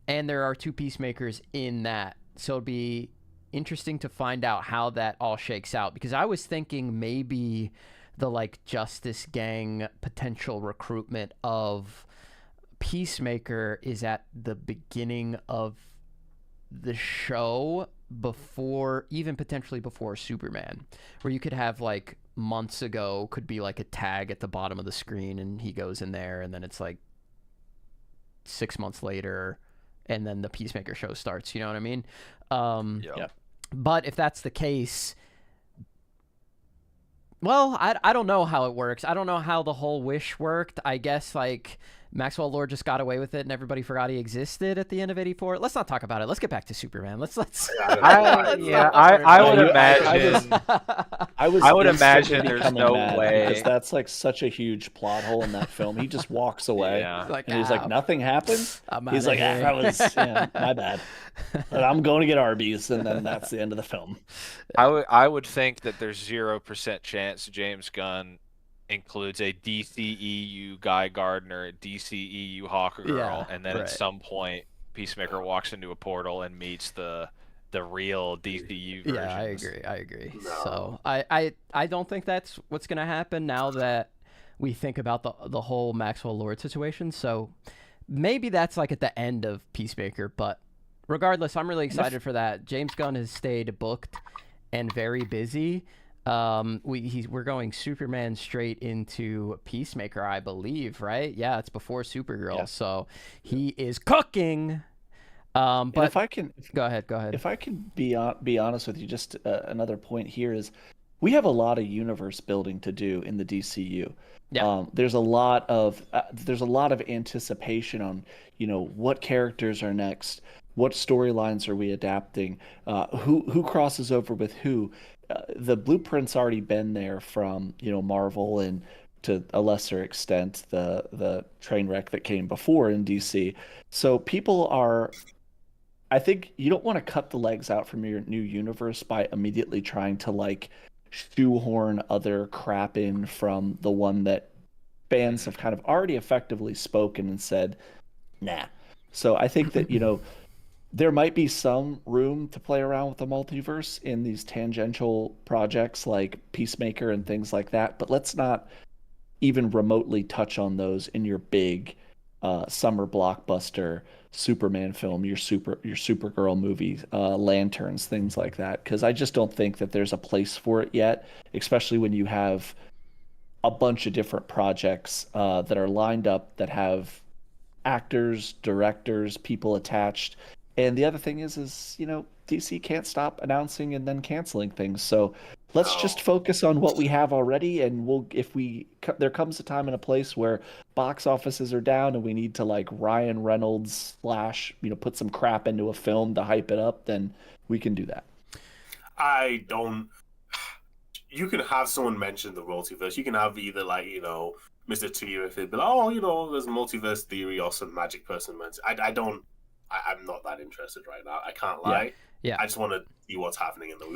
there are two Peacemakers in that. So it'd be interesting to find out how that all shakes out. Because I was thinking maybe the Justice Gang potential recruitment of Peacemaker is at the beginning of the show, potentially before Superman, where you could have months ago could be a tag at the bottom of the screen and he goes in there, and then it's 6 months later and then the Peacemaker show starts, you know what I mean? Yeah. But if that's the case, well, I don't know how it works. I don't know how the whole wish worked. I guess Maxwell Lord just got away with it and everybody forgot he existed at the end of '84. Let's not talk about it. Let's get back to Superman. Let's I would imagine. I would imagine there's no way, because that's such a huge plot hole in that film. He just walks away, Yeah. and he's like, nothing happened. He's like, here. that was my bad. But I'm going to get Arby's, and then that's the end of the film. I would think that there's 0% chance James Gunn includes a DCEU Guy Gardner, a DCEU Hawkgirl, and then at some point Peacemaker walks into a portal and meets the real DCU versions. Yeah, I agree. No. So I don't think that's what's gonna happen now that we think about the whole Maxwell Lord situation. So maybe that's at the end of Peacemaker, but regardless, I'm really excited for that. James Gunn has stayed booked and very busy. We're going Superman straight into Peacemaker, I believe, right? Yeah, it's before Supergirl, Yeah. so he is cooking. And But if I can, go ahead. if I can be honest with you, just another point here is we have a lot of universe building to do in the DCU. Yeah. There's a lot of anticipation on, what characters are next, what storylines are we adapting, who crosses over with who. The blueprint's already been there from, Marvel, and to a lesser extent the train wreck that came before in DC. So people are, I think you don't want to cut the legs out from your new universe by immediately trying to like shoehorn other crap in from the one that fans have kind of already effectively spoken and said, nah. So I think that, there might be some room to play around with the multiverse in these tangential projects like Peacemaker and things like that, but let's not even remotely touch on those in your big summer blockbuster Superman film, your Supergirl movie, Lanterns, things like that, because I just don't think that there's a place for it yet, especially when you have a bunch of different projects that are lined up that have actors, directors, people attached. And the other thing is DC can't stop announcing and then canceling things. So let's just focus on what we have already, and there comes a time and a place where box offices are down and we need to like Ryan Reynolds / put some crap into a film to hype it up, then we can do that. You can have someone mention the multiverse. You can have either like, Mr. T, if they'd be like, there's a multiverse theory or some magic person mentioned. I'm not that interested right now. I can't lie. Yeah. I just want to see what's happening in the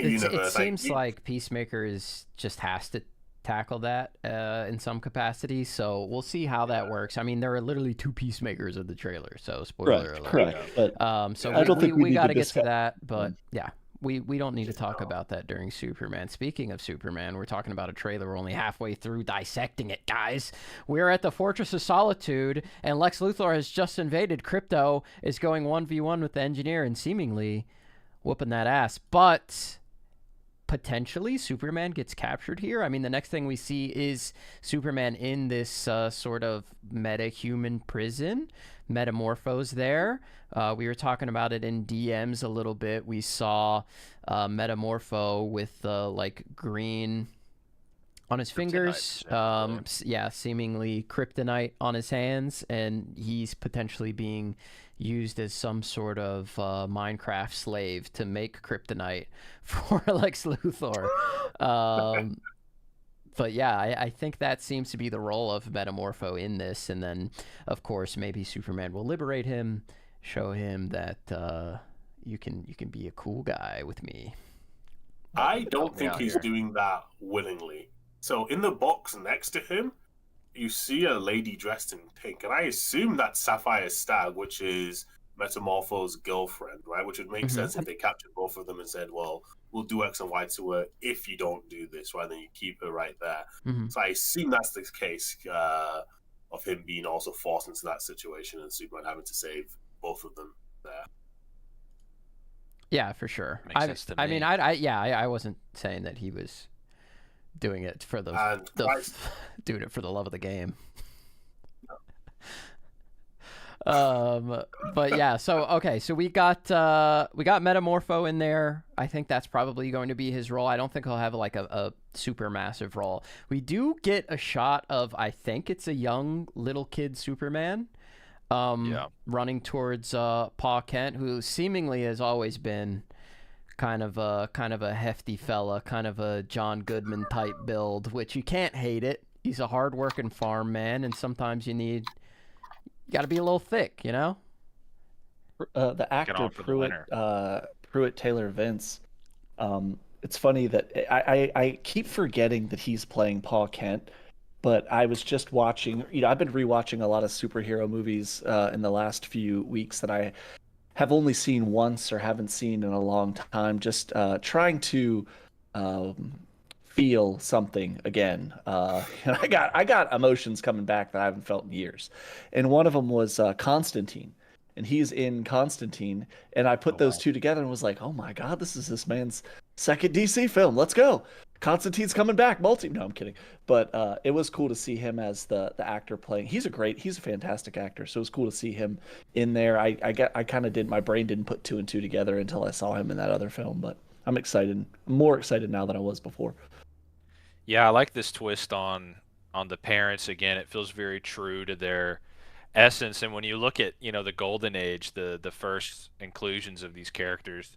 universe. It seems like Peacemaker just has to tackle that in some capacity. So we'll see how that works. I mean, there are literally 2 Peacemakers in the trailer, so spoiler alert. Correct. But so I don't think we got to get to discuss that. But yeah. We don't need to talk about that during Superman. Speaking of Superman, we're talking about a trailer. We're only halfway through dissecting it, guys. We're at the Fortress of Solitude, and Lex Luthor has just invaded. Krypto is going 1v1 with the Engineer and seemingly whooping that ass. But potentially Superman gets captured here. I mean, the next thing we see is Superman in this sort of meta-human prison. Metamorpho's there. We were talking about it in DMs a little bit. We saw Metamorpho with like green on his fingers. Seemingly kryptonite on his hands, and he's potentially being used as some sort of Minecraft slave to make kryptonite for Lex Luthor. But yeah, I think that seems to be the role of Metamorpho in this. And then, of course, maybe Superman will liberate him, show him that you can be a cool guy with me. I don't think he's doing that willingly. So in the box next to him, you see a lady dressed in pink, and I assume that's Sapphire Stag, which is Metamorpho's girlfriend, right? Which would make sense if they captured both of them and said, well, we'll do X and Y to her if you don't do this, right? Then you keep her right there. So I assume that's the case of him being also forced into that situation and Superman having to save both of them there. Yeah, for sure. Makes sense to me. I mean, I wasn't saying that he was doing it for doing it for the love of the game. But yeah, so we got Metamorpho in there. I think that's probably going to be his role. I don't think he'll have like a super massive role. We do get a shot of, I think it's a young little kid Superman running towards Pa Kent, who seemingly has always been kind of a hefty fella, kind of a John Goodman type build, which you can't hate it. He's a hardworking farm man, and sometimes you got to be a little thick, you know? The actor Pruitt Taylor Vince, it's funny that I keep forgetting that he's playing Pa Kent, but I was just watching, I've been rewatching a lot of superhero movies in the last few weeks that I have only seen once or haven't seen in a long time, just trying to feel something again. And I got emotions coming back that I haven't felt in years. And one of them was Constantine. and he's in Constantine. And I put those wow. two together and was like, oh my God, this is this man's second DC film. Let's go. Constantine's coming back. No, I'm kidding. But it was cool to see him as the actor playing. He's a fantastic actor. So it was cool to see him in there. I kind of my brain didn't put two and two together until I saw him in that other film. But I'm excited. I'm more excited now than I was before. Yeah, I like this twist on the parents again. It feels very true to their essence. And when you look at, the golden age, the first inclusions of these characters,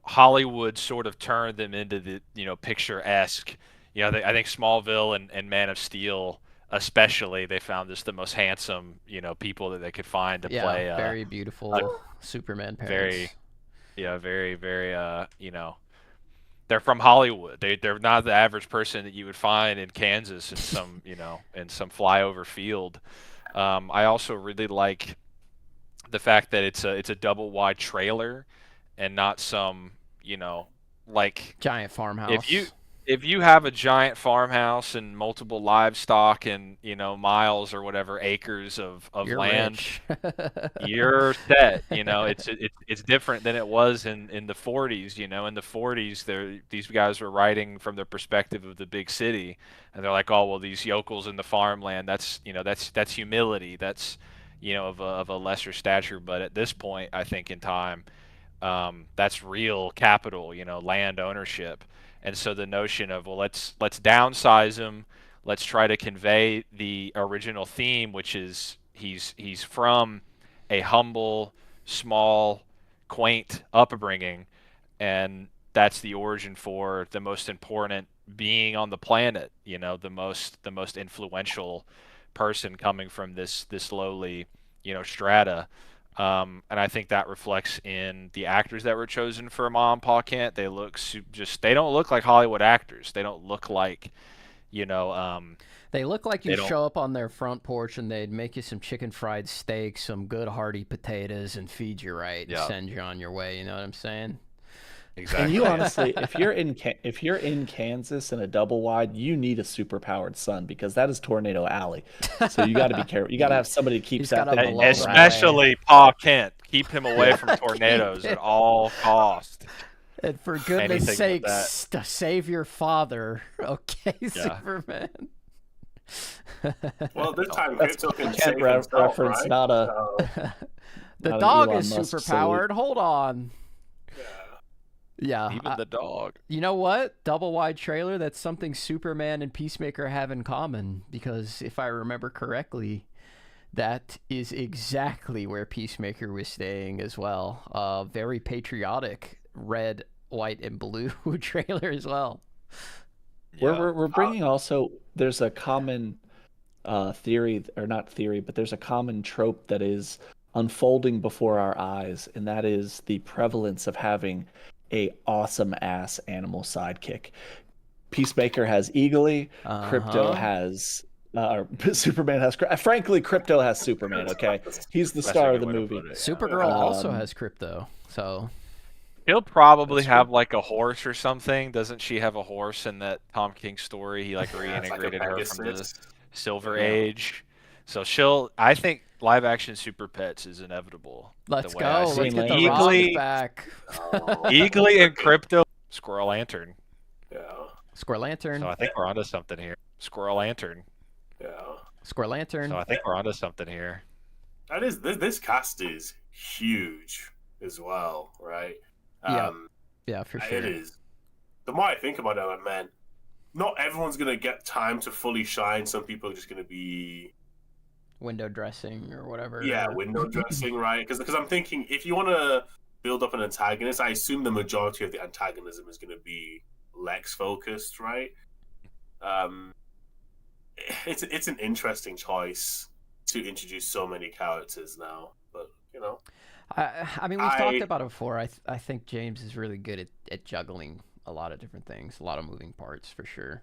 Hollywood sort of turned them into the, picturesque. I think Smallville and Man of Steel, especially, they found just the most handsome, people that they could find to play. Very beautiful Superman parents. Very, very, they're from Hollywood. They're not the average person that you would find in Kansas in some, in some flyover field. I also really like the fact that it's a double wide trailer and not some, like giant farmhouse. If you have a giant farmhouse and multiple livestock and, miles or whatever acres of You're land, rich. you're set. It's different than it was in the 40s. In the 40s, these guys were writing from the perspective of the big city, and they're like, oh well, these yokels in the farmland. That's that's humility. That's of a lesser stature. But at this point, I think in time, that's real capital. Land ownership. And so the notion of, well, let's downsize him. Let's try to convey the original theme, which is he's from a humble, small, quaint upbringing, and that's the origin for the most important being on the planet. The most influential person coming from this lowly, strata. And I think that reflects in the actors that were chosen for Ma and Pa Kent. They look they don't look like Hollywood actors. They don't look like, they look like you show up on their front porch and they'd make you some chicken fried steak, some good hearty potatoes, and feed you right and send you on your way. You know what I'm saying? Exactly. And you honestly, if you're in Kansas in a double wide, you need a super powered sun, because that is Tornado Alley. So you got to be careful. You got to have somebody to keep that thing, especially Pa Kent. Keep him away from tornadoes at all costs. And for goodness sakes, to save your father, okay, Superman. Well, this time Krypto can save himself, reference, right? not a. The dog is super powered. Hold on. Yeah. Even the dog. You know what? Double wide trailer, that's something Superman and Peacemaker have in common, because if I remember correctly, that is exactly where Peacemaker was staying as well. Very patriotic red, white, and blue trailer as well. Yeah. We're bringing also, there's a common theory, or not theory, but there's a common trope that is unfolding before our eyes, and that is the prevalence of having a awesome ass animal sidekick. Peacemaker has Eagly, Krypto has Superman has, frankly, Krypto has Superman. Okay, he's the star of the movie. Supergirl also has Krypto, so he'll probably have like a horse or something. Doesn't she have a horse in that Tom King story? He like reintegrated her from the Silver Age. So I think live action Super Pets is inevitable. Let's go. Let's get the Robins back. Eagly and Krypto. Squirrel Lantern. Yeah. Squirrel Lantern. So I think we're onto something here. Squirrel Lantern. Yeah. Squirrel Lantern. So I think we're onto something here. That is, this cast is huge as well, right? Yeah, for sure. It is. The more I think about it, I'm like, man, not everyone's gonna get time to fully shine. Some people are just gonna be window dressing or whatever. Yeah, window dressing, right? Because I'm thinking, if you want to build up an antagonist, I assume the majority of the antagonism is going to be Lex focused, right? It's an interesting choice to introduce so many characters now, but I mean, we've talked about it before. I think James is really good at juggling a lot of different things, a lot of moving parts for sure.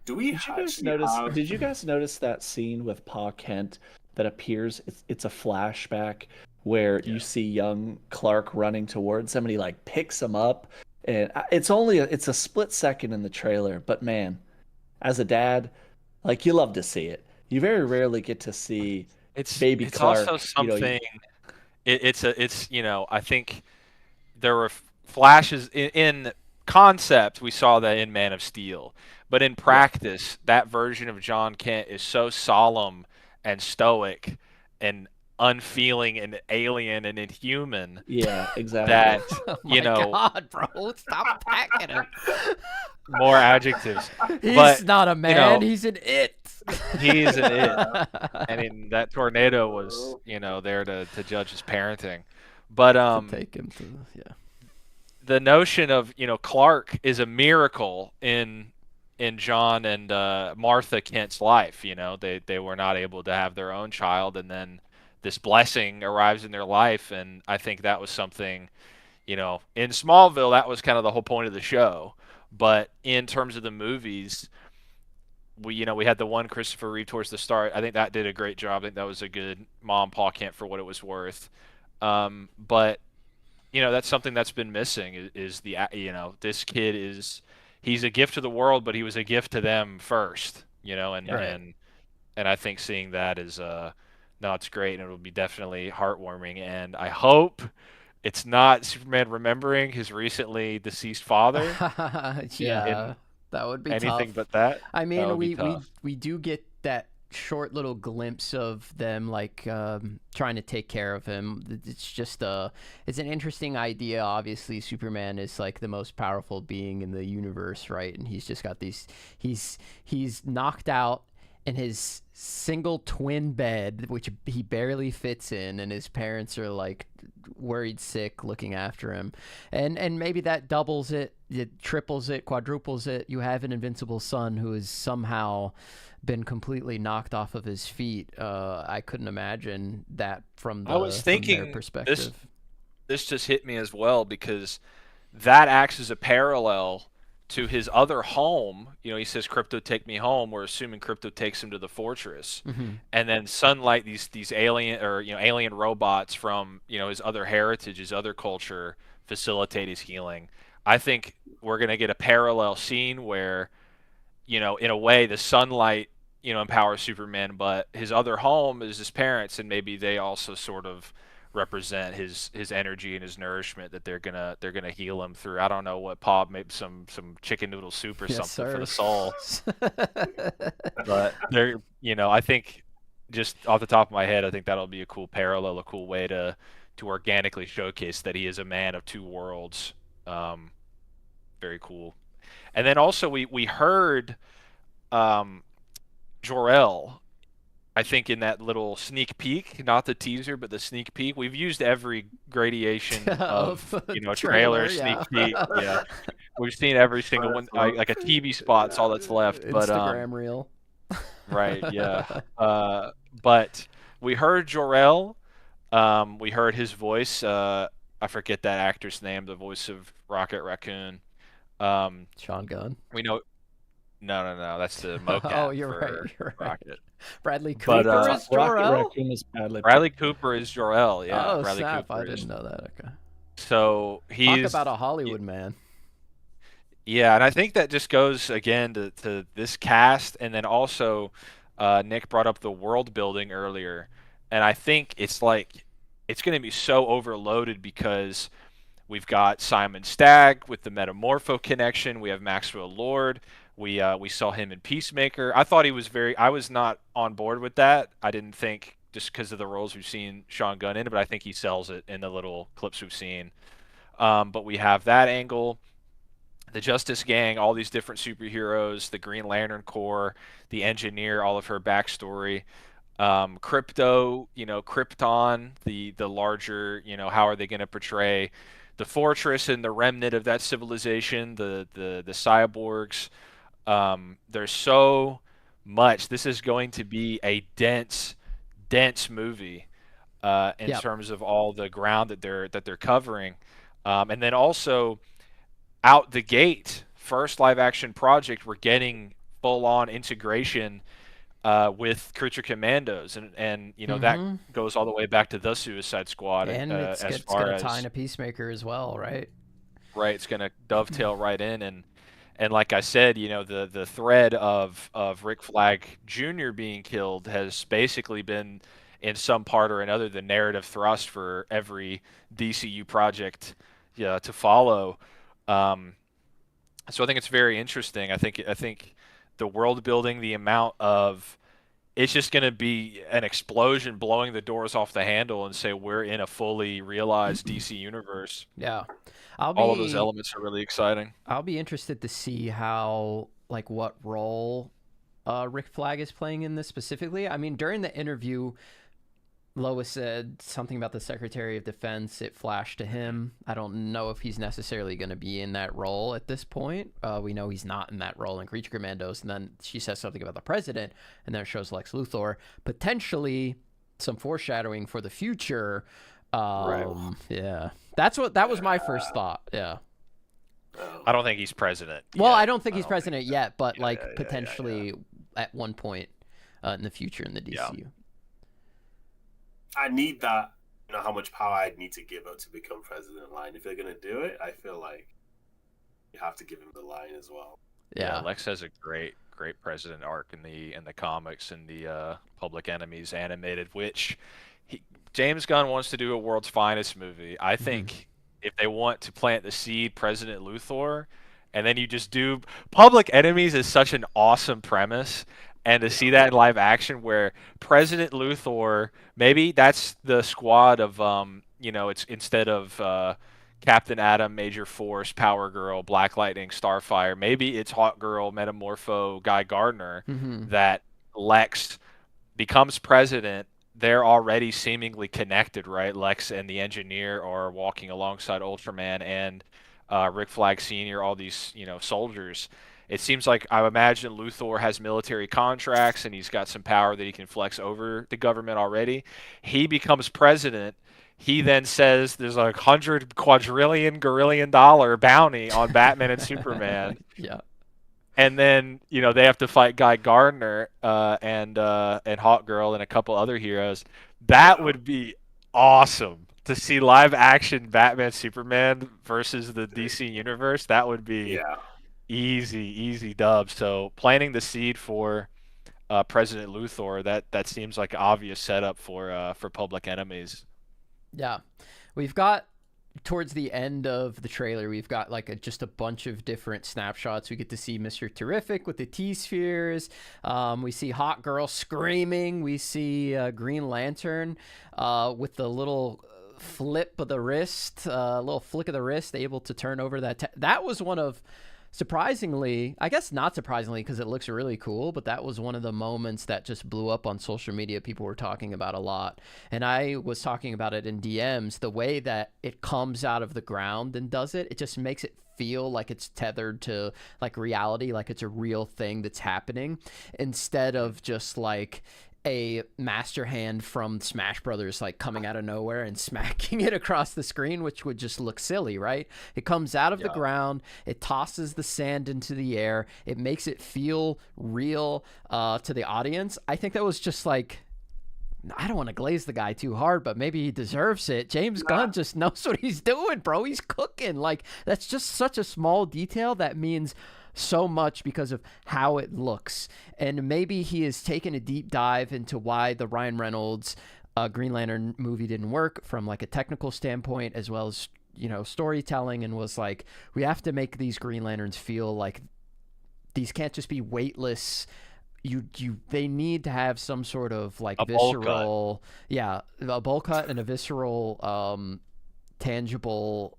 Did you guys notice that scene with Pa Kent that appears? It's a flashback where you see young Clark running towards him, and he like picks him up, and it's a split second in the trailer, but man, as a dad, like, you love to see it. You very rarely get to see baby it's Clark, also something. It's I think there were flashes in concept. We saw that in Man of Steel, but in practice, that version of John Kent is so solemn and stoic and unfeeling and alien and inhuman. Yeah, exactly. That Oh my God, bro! Stop packing him. more adjectives. He's but, not a man. He's an it. He's an it. I mean, that tornado was there to judge his parenting. But to take him to the notion of Clark is a miracle in John and Martha Kent's life. They were not able to have their own child, and then this blessing arrives in their life, and I think that was something in Smallville, that was kind of the whole point of the show. But in terms of the movies, we had the one Christopher Reeve towards the start. I think that did a great job. I think that was a good Mom Pa Kent for what it was worth. But that's something that's been missing is the this kid he's a gift to the world, but he was a gift to them first. And I think seeing that is no, it's great, and it'll be definitely heartwarming. And I hope it's not Superman remembering his recently deceased father. Yeah, that would be anything tough. but that. I mean, tough. we do get that short little glimpse of them trying to take care of him. It's just it's an interesting idea. Obviously, Superman is like the most powerful being in the universe, right? And he's just got these. He's knocked out in his single twin bed, which he barely fits in, and his parents are like worried sick looking after him, and maybe that doubles it, triples it, quadruples it. You have an invincible son who has somehow been completely knocked off of his feet. I couldn't imagine that from I was thinking from their perspective. This just hit me as well, because that acts as a parallel to his other home. He says, "Krypto, take me home." We're assuming Krypto takes him to the fortress, and then Sunlight, these alien alien robots from his other heritage, his other culture, facilitate his healing. I think we're gonna get a parallel scene where, in a way, the Sunlight empowers Superman, but his other home is his parents, and maybe they also sort of represent his energy and his nourishment that they're gonna heal him through. I don't know what Pop, maybe some chicken noodle soup or something for the soul. But they're I think, just off the top of my head, I think that'll be a cool parallel, a cool way to organically showcase that he is a man of two worlds. Very cool. And then also we heard Jor-El, I think, in that little sneak peek, not the teaser, but the sneak peek. We've used every gradation of trailer, sneak peek. Yeah, we've seen every single one, like a TV spot's all that's left. But Instagram reel. Right. Yeah. But we heard Jor-El. We heard his voice. I forget that actor's name. The voice of Rocket Raccoon. Sean Gunn. We know. No. That's the mocap. Oh, you're right. Rocket. Bradley Cooper is Jor-El? Bradley Cooper is Jor-El. Yeah. Oh, Bradley snap! Cooper I didn't know that. Okay. So he's talk about a Hollywood man. Yeah, and I think that just goes again to this cast, and then also Nick brought up the world building earlier, and I think it's going to be so overloaded because we've got Simon Stagg with the Metamorpho connection. We have Maxwell Lord. We saw him in Peacemaker. I thought he was I was not on board with that. I didn't think, just because of the roles we've seen Sean Gunn in, but I think he sells it in the little clips we've seen. But we have that angle, the Justice Gang, all these different superheroes, the Green Lantern Corps, the Engineer, all of her backstory. Krypto, Krypton, the larger, how are they going to portray the fortress and the remnant of that civilization, the cyborgs. There's so much. This is going to be a dense movie in terms of all the ground that they're covering, and then also out the gate, first live action project, we're getting full on integration with Creature Commandos, and that goes all the way back to the Suicide Squad, and it's going to tie into Peacemaker as well, right? Right, it's going to dovetail right in, and like I said, the thread of Rick Flag Jr. being killed has basically been in some part or another the narrative thrust for every DCU project to follow. So I think it's very interesting. I think the world building, the amount of it's just going to be an explosion blowing the doors off the handle and say we're in a fully realized DC universe. Yeah. All of those elements are really exciting. I'll be interested to see how, like, what role Rick Flag is playing in this specifically. I mean, during the interview, Lois said something about the Secretary of Defense. It flashed to him. I don't know if he's necessarily going to be in that role at this point. We know he's not in that role in Creature Commandos. And then she says something about the president, and then it shows Lex Luthor. Potentially some foreshadowing for the future. Right. Yeah. That was my first thought. Yeah. I don't think he's president Well, yet. I don't think he's president yet, but potentially at one point in the future in the DCU. Yeah. I need that. You know how much power I'd need to give up to become president line. If they're gonna do it, I feel like you have to give him the line as well. Yeah. Lex has a great president arc in the comics and the Public Enemies animated, which James Gunn wants to do a World's Finest movie. I think if they want to plant the seed, President Luthor, and then you just do Public Enemies is such an awesome premise. And to see that in live action where President Luthor, maybe that's the squad of, it's instead of Captain Atom, Major Force, Power Girl, Black Lightning, Starfire, maybe it's Hawk Girl, Metamorpho, Guy Gardner, that Lex becomes president. They're already seemingly connected, right? Lex and the Engineer are walking alongside Ultraman and Rick Flag Sr., all these, soldiers. It seems like I imagine Luthor has military contracts and he's got some power that he can flex over the government already. He becomes president. He then says there's a $100 quadrillion bounty on Batman and Superman. Yeah. And then, they have to fight Guy Gardner and Hawk Girl and a couple other heroes. That would be awesome to see live action Batman Superman versus the DC universe. That would be easy dub. So planting the seed for President Luthor, that seems like an obvious setup for Public Enemies. Yeah, we've got towards the end of the trailer, we've got just a bunch of different snapshots. We get to see Mr. Terrific with the T-spheres. We see Hot Girl screaming. We see Green Lantern with the little flip of the wrist, little flick of the wrist, able to turn over that. That was one of, surprisingly, I guess not surprisingly because it looks really cool, but that was one of the moments that just blew up on social media. People were talking about a lot. And I was talking about it in DMs. The way that it comes out of the ground and does it, it just makes it feel like it's tethered to reality, like it's a real thing that's happening, instead of just a master hand from Smash Brothers coming out of nowhere and smacking it across the screen, which would just look silly, right? It comes out of the ground, it tosses the sand into the air, it makes it feel real to the audience. I think that was just I don't want to glaze the guy too hard, but maybe he deserves it. James Gunn just knows what he's doing, bro. He's cooking. That's just such a small detail that means so much because of how it looks. And maybe he has taken a deep dive into why the Ryan Reynolds Green Lantern movie didn't work from a technical standpoint, as well as storytelling, and was we have to make these Green Lanterns feel like these can't just be weightless. They need to have some sort of a visceral a bowl cut and a visceral tangible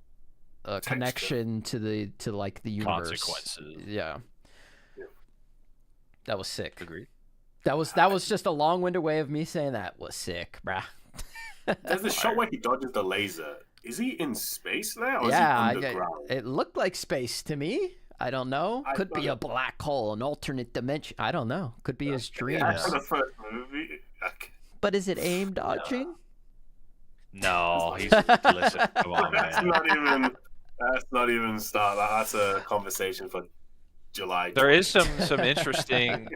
connection to the universe. Consequences. Yeah. That was sick. Agreed. That was just a long-winded way of me saying that was sick, bruh. There's the shot where he dodges the laser. Is he in space now? Or is he underground? It looked like space to me. I don't know. Could be a black hole, an alternate dimension. I don't know. Could be his dreams. Yeah, for the first movie. But is it aim dodging? No, he's listen. Come on, man. That's not even start. That's a conversation for July. There is some interesting,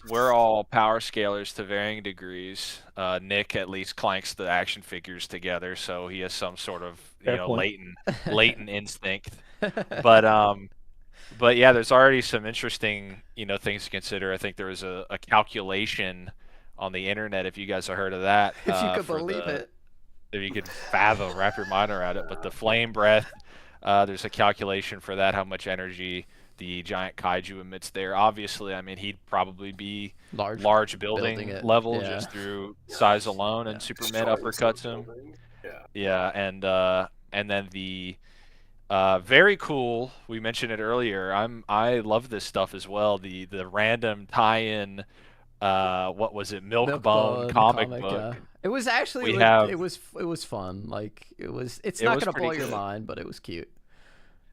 we're all power scalers to varying degrees. Nick at least clanks the action figures together, so he has some sort of latent instinct. But yeah, there's already some interesting things to consider. I think there was a calculation on the internet. If you guys have heard of that, If you could for believe the it. if you could fathom, wrap your mind around it. But the flame breath, there's a calculation for that, how much energy the giant kaiju emits there. Obviously, I mean, he'd probably be large building it. level Yeah. just through size alone, and Superman uppercuts him. Yeah, and then the very cool. We mentioned it earlier. I love this stuff as well. The random tie-in. What was it? Milkbone comic book. It was actually We have. it was fun. Like it's It not was gonna pretty blow your good. mind, but it was cute.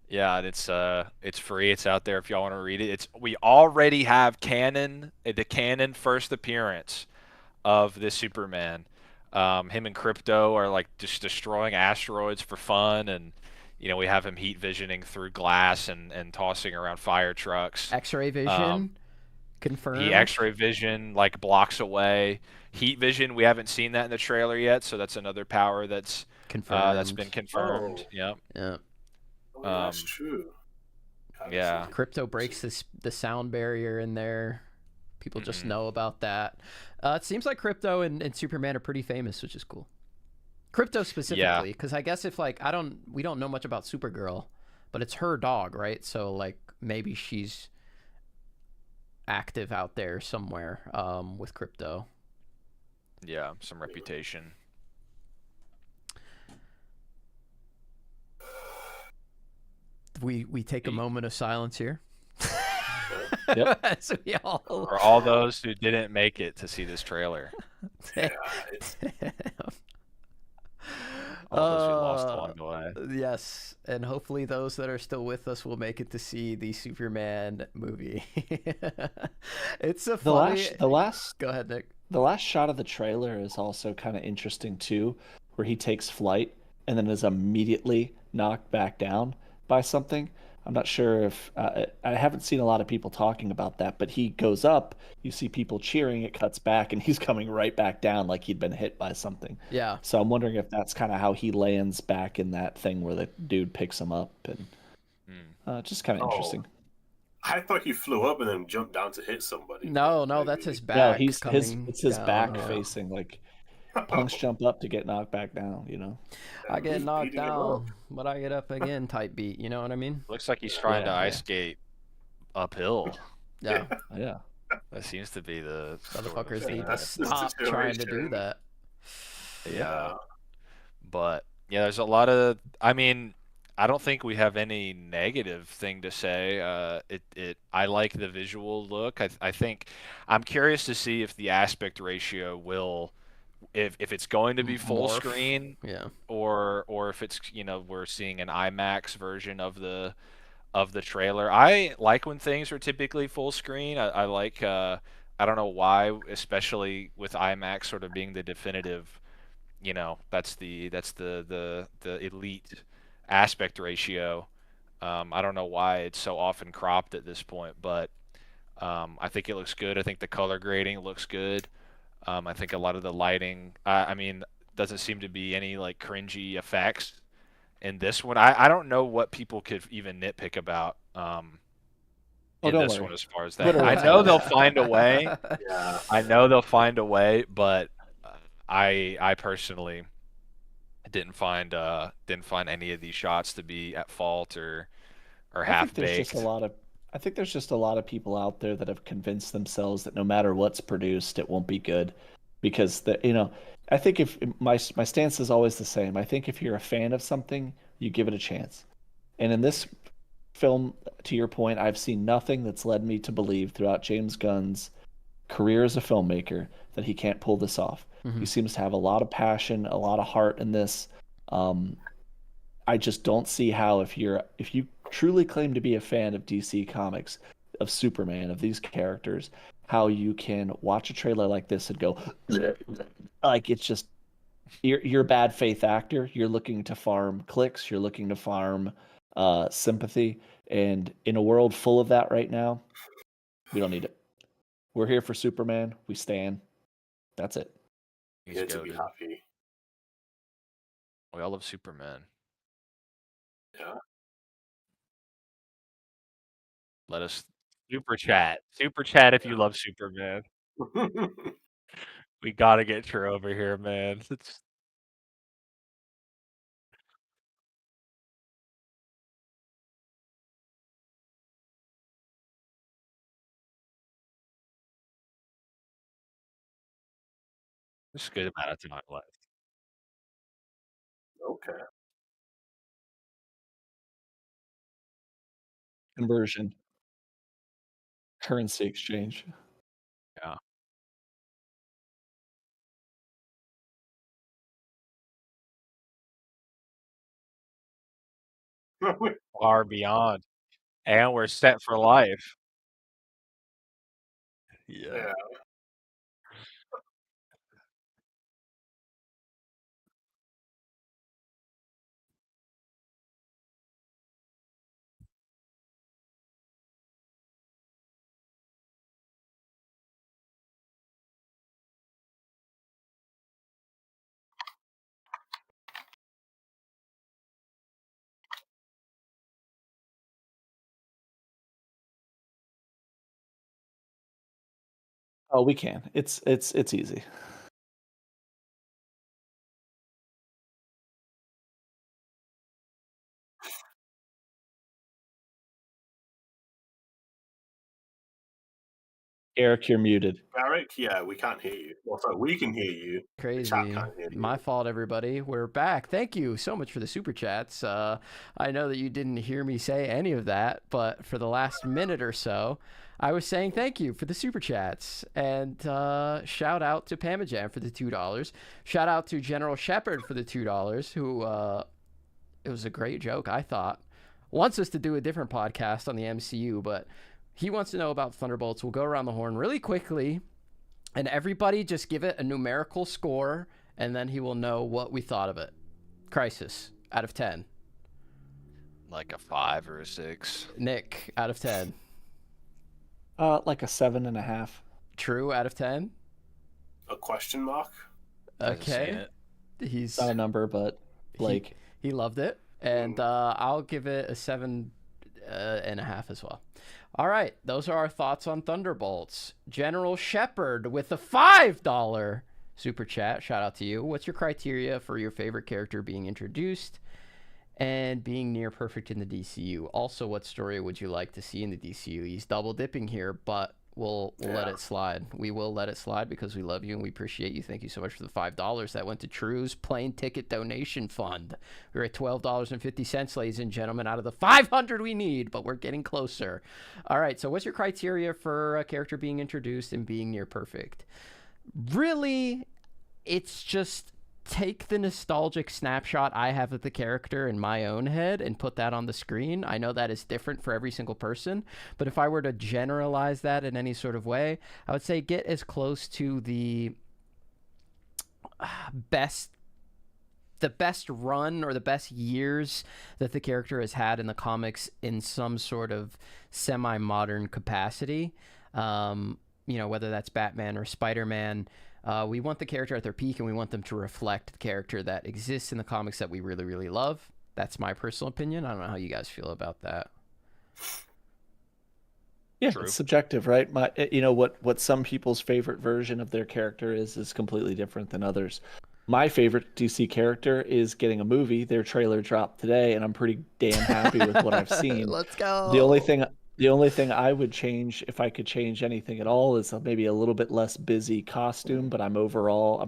Yeah, and it's free. It's out there if y'all want to read it. We already have the canon first appearance of this Superman. Him and Krypto are like just destroying asteroids for fun, and we have him heat visioning through glass and tossing around fire trucks. X-ray vision, confirmed. He X-ray vision like blocks away. Heat vision, we haven't seen that in the trailer yet, so that's another power that's confirmed. That's been confirmed. Oh. Yep. Yeah. Oh, that's true. Yeah. Krypto breaks the sound barrier in there. People just know about that. It seems like Krypto and Superman are pretty famous, which is cool. Krypto specifically, because I guess if like we don't know much about Supergirl, but it's her dog, right? So like maybe she's active out there somewhere with Krypto. Yeah, some reputation. We take a moment of silence here. Yep. So we all... For all those who didn't make it to see this trailer. All those who lost along the way. Yes, and hopefully those that are still with us will make it to see the Superman movie. It's a funny... Go ahead, Nick. The last shot of the trailer is also kind of interesting too, where he takes flight and then is immediately knocked back down by something. I'm not sure if I haven't seen a lot of people talking about that, but he goes up, you see people cheering, it cuts back, and he's coming right back down like he'd been hit by something. Yeah. So I'm wondering if that's kind of how he lands back in that thing where the dude picks him up, and just kind of interesting. I thought he flew up and then jumped down to hit somebody. No, that's his back. No, it's his down, back facing, like punks jump up to get knocked back down, I get knocked down, but I get up again type beat, you know what I mean? Looks like he's trying to ice skate uphill. Yeah. Yeah. That seems to be the motherfuckers need to stop trying to do that. Yeah. But yeah, there's a lot of I don't think we have any negative thing to say. I like the visual look. I think I'm curious to see if the aspect ratio will if it's going to be full screen, or if it's we're seeing an IMAX version of the trailer. I like when things are typically full screen. I like I don't know why, especially with IMAX sort of being the definitive, that's the elite aspect ratio. I don't know why it's so often cropped at this point, but I think it looks good. I think the color grading looks good. I think a lot of the lighting, doesn't seem to be any like cringy effects in this one. I don't know what people could even nitpick about in this one as far as that. I know they'll find a way. Yeah. I know they'll find a way, but I personally didn't find any of these shots to be at fault or half baked. I think there's just a lot of people out there that have convinced themselves that no matter what's produced, it won't be good, because I think if my stance is always the same. I think if you're a fan of something, you give it a chance. And in this film, to your point, I've seen nothing that's led me to believe throughout James Gunn's career as a filmmaker that he can't pull this off. Mm-hmm. He seems to have a lot of passion, a lot of heart in this. I just don't see how if you truly claim to be a fan of DC Comics, of Superman, of these characters, how you can watch a trailer like this and go like it's just you're a bad faith actor. You're looking to farm clicks. You're looking to farm sympathy. And in a world full of that right now, we don't need it. We're here for Superman. We stand. That's it. He's to be happy. We all love Superman. Yeah. Let us super chat if you love Superman. We gotta get True over here, man. There's a good amount of time left. Okay. Conversion, currency exchange. Yeah. Far beyond. And we're set for life. Yeah. Yeah. Oh, we can. It's easy. Eric, you're muted. Garrick, yeah, we can't hear you. Well, sorry, we can hear you. The chat Crazy. can't hear you. My fault, everybody. We're back. Thank you so much for the super chats. I know that you didn't hear me say any of that, but for the last minute or so, I was saying thank you for the super chats. And shout out to Pamajam for the $2. Shout out to General Shepard for the $2, who it was a great joke, I thought. Wants us to do a different podcast on the MCU, but he wants to know about Thunderbolts. We'll go around the horn really quickly. And everybody just give it a numerical score, and then he will know what we thought of it. Crisis, out of 10. Like a 5 or a 6. Nick, out of 10. Like a 7.5. True, out of 10. A question mark? Okay. He's Not a number, but like he loved it, and I'll give it a 7.5 as well. All right, those are our thoughts on Thunderbolts. General Shepard with a $5 super chat. Shout out to you. What's your criteria for your favorite character being introduced and being near perfect in the DCU? Also, what story would you like to see in the DCU? He's double dipping here, but we'll let it slide. We will let it slide because we love you and we appreciate you. Thank you so much for the $5 that went to True's plane ticket donation fund. We're at $12.50, ladies and gentlemen, out of the 500 we need, but we're getting closer. All right, so what's your criteria for a character being introduced and being near perfect? Really, it's just take the nostalgic snapshot I have of the character in my own head and put that on the screen. I know that is different for every single person, but if I were to generalize that in any sort of way, I would say get as close to the best run or the best years that the character has had in the comics in some sort of semi-modern capacity. Whether that's Batman or Spider-Man. We want the character at their peak, and we want them to reflect the character that exists in the comics that we really, really love. That's my personal opinion. I don't know how you guys feel about that. Yeah, it's subjective, right? What some people's favorite version of their character is completely different than others. My favorite DC character is getting a movie. Their trailer dropped today, and I'm pretty damn happy with what I've seen. Let's go. The only thing I would change, if I could change anything at all, is maybe a little bit less busy costume, but I'm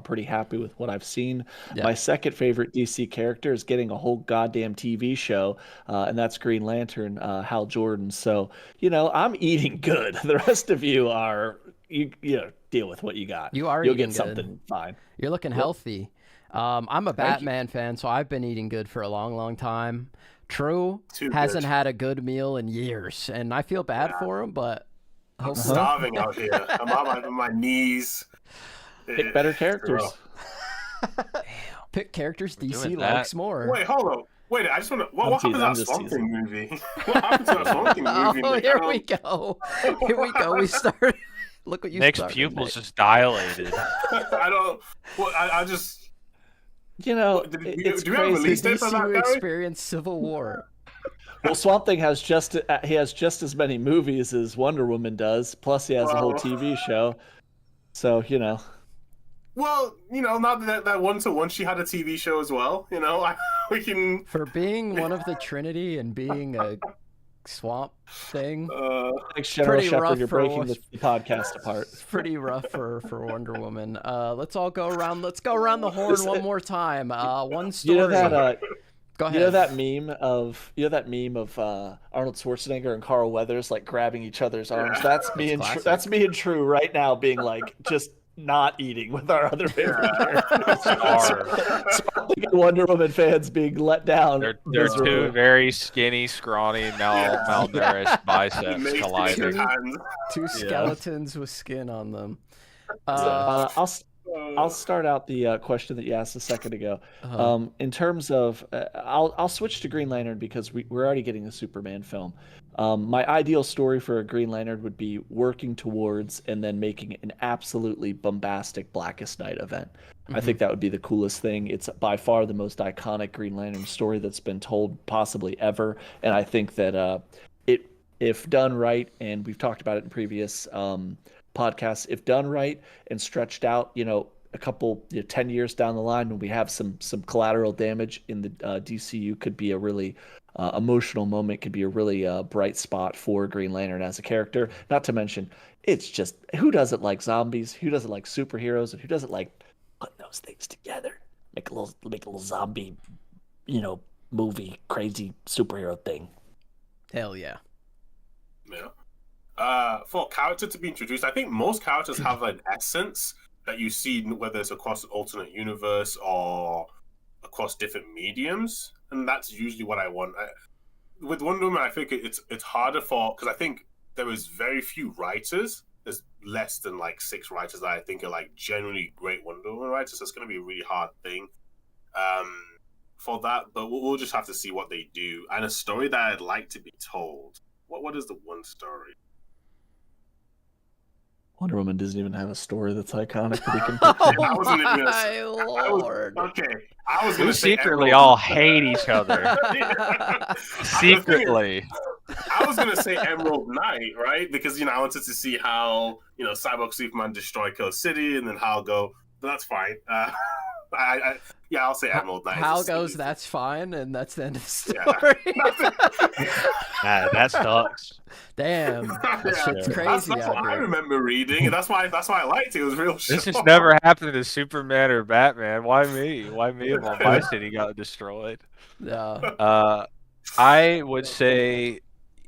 pretty happy with what I've seen. Yeah. My second favorite DC character is getting a whole goddamn TV show, and that's Green Lantern, Hal Jordan. So, I'm eating good. The rest of you are, deal with what you got. You'll get something fine. You're looking healthy. I'm a Batman fan, so I've been eating good for a long, long time. True hasn't had a good meal in years, and I feel bad for him, but I'm starving out here. I'm on my knees. Pick better characters. Pick characters DC likes more. Wait, hold on. Wait, I just want to. What happened to that Swamp Thing movie? What happened to that Swamp Thing movie? Oh, here we go. Here we go. We started. Look what you Nick's pupils just dilated. I don't. Well, I just. It's crazy. DCU Experience Civil War. Well, Swamp Thing has just as many movies as Wonder Woman does. Plus, he has a whole TV show. So Well, now that 1-to-1, she had a TV show as well. We can. For being one of the Trinity and being a swamp thing. Thanks, General Shepard. You're breaking the podcast apart. It's pretty rough for Wonder Woman. Let's all go around. Let's go around the horn one more time. One story. Go ahead. You know that meme of Arnold Schwarzenegger and Carl Weathers like grabbing each other's arms. That's me and True right now, being like just not eating with our other favorite characters. So Wonder Woman fans being let down. They're two very skinny, scrawny, malnourished biceps colliding. Two skeletons with skin on them. I'll start out the question that you asked a second ago. In terms of, I'll switch to Green Lantern because we're already getting a Superman film. My ideal story for a Green Lantern would be working towards and then making an absolutely bombastic Blackest Night event. I think that would be the coolest thing. It's by far the most iconic Green Lantern story that's been told possibly ever. And I think that if done right, and we've talked about it in previous podcasts, if done right and stretched out, a couple 10 years down the line when we have some collateral damage in the DCU, could be a really emotional moment, could be a really bright spot for Green Lantern as a character. Not to mention, it's just, who doesn't like zombies? Who doesn't like superheroes? And who doesn't like putting those things together? Make a little zombie, movie, crazy superhero thing. Hell yeah. Yeah. For a character to be introduced, I think most characters have an essence that you see, whether it's across an alternate universe or across different mediums, and that's usually what I want. With Wonder Woman, I think it's harder because I think there is very few writers. There's less than 6 writers that I think are generally great Wonder Woman writers. So it's going to be a really hard thing for that. But we'll just have to see what they do. And a story that I'd like to be told. What is the one story? Wonder Woman doesn't even have a story that's iconic that we can I wasn't even gonna say, Lord. I was going to say secretly all hate each other. Secretly. I was going to say Emerald Knight, right? Because, I wanted to see how, Cyborg Superman destroy Kill City and then Hal go, but that's fine. I'll say Emerald Knight. Hal goes, that's fine, and that's the end of the story. Yeah. That sucks. Damn, that shit's crazy. That's what I remember reading, and that's why I liked it. It was real. This has never happened to Superman or Batman. Why me? Why me? If my city got destroyed. Yeah. I would say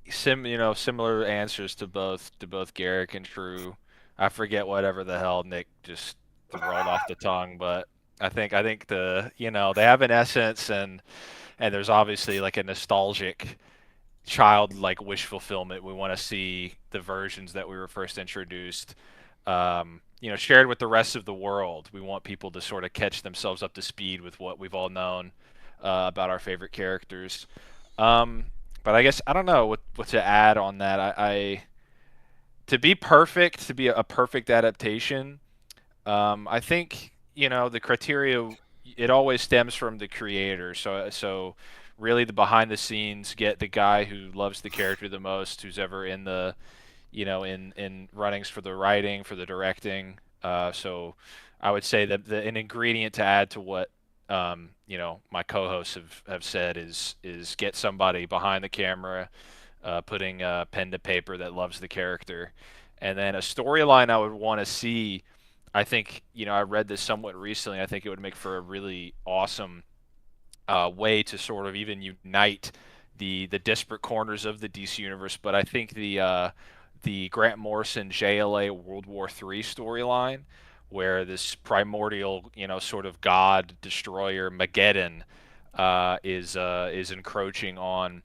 similar answers to both Garrick and True. I forget whatever the hell Nick just rolled off the tongue, but I think they have an essence, and there's obviously a nostalgic childlike wish fulfillment. We want to see the versions that we were first introduced shared with the rest of the world. We want people to sort of catch themselves up to speed with what we've all known about our favorite characters. But I guess I don't know what to add on that. I to be a perfect adaptation, I think the criteria, it always stems from the creator. So really the behind the scenes, get the guy who loves the character the most, who's ever in the in runnings for the writing, for the directing. So I would say that an ingredient to add to what my co-hosts have said is get somebody behind the camera, putting pen to paper that loves the character. And then a storyline I would want to see, I think, I read this somewhat recently. I think it would make for a really awesome way to sort of even unite the disparate corners of the DC universe. But I think the Grant Morrison JLA World War III storyline, where this primordial, sort of god destroyer Mageddon is encroaching on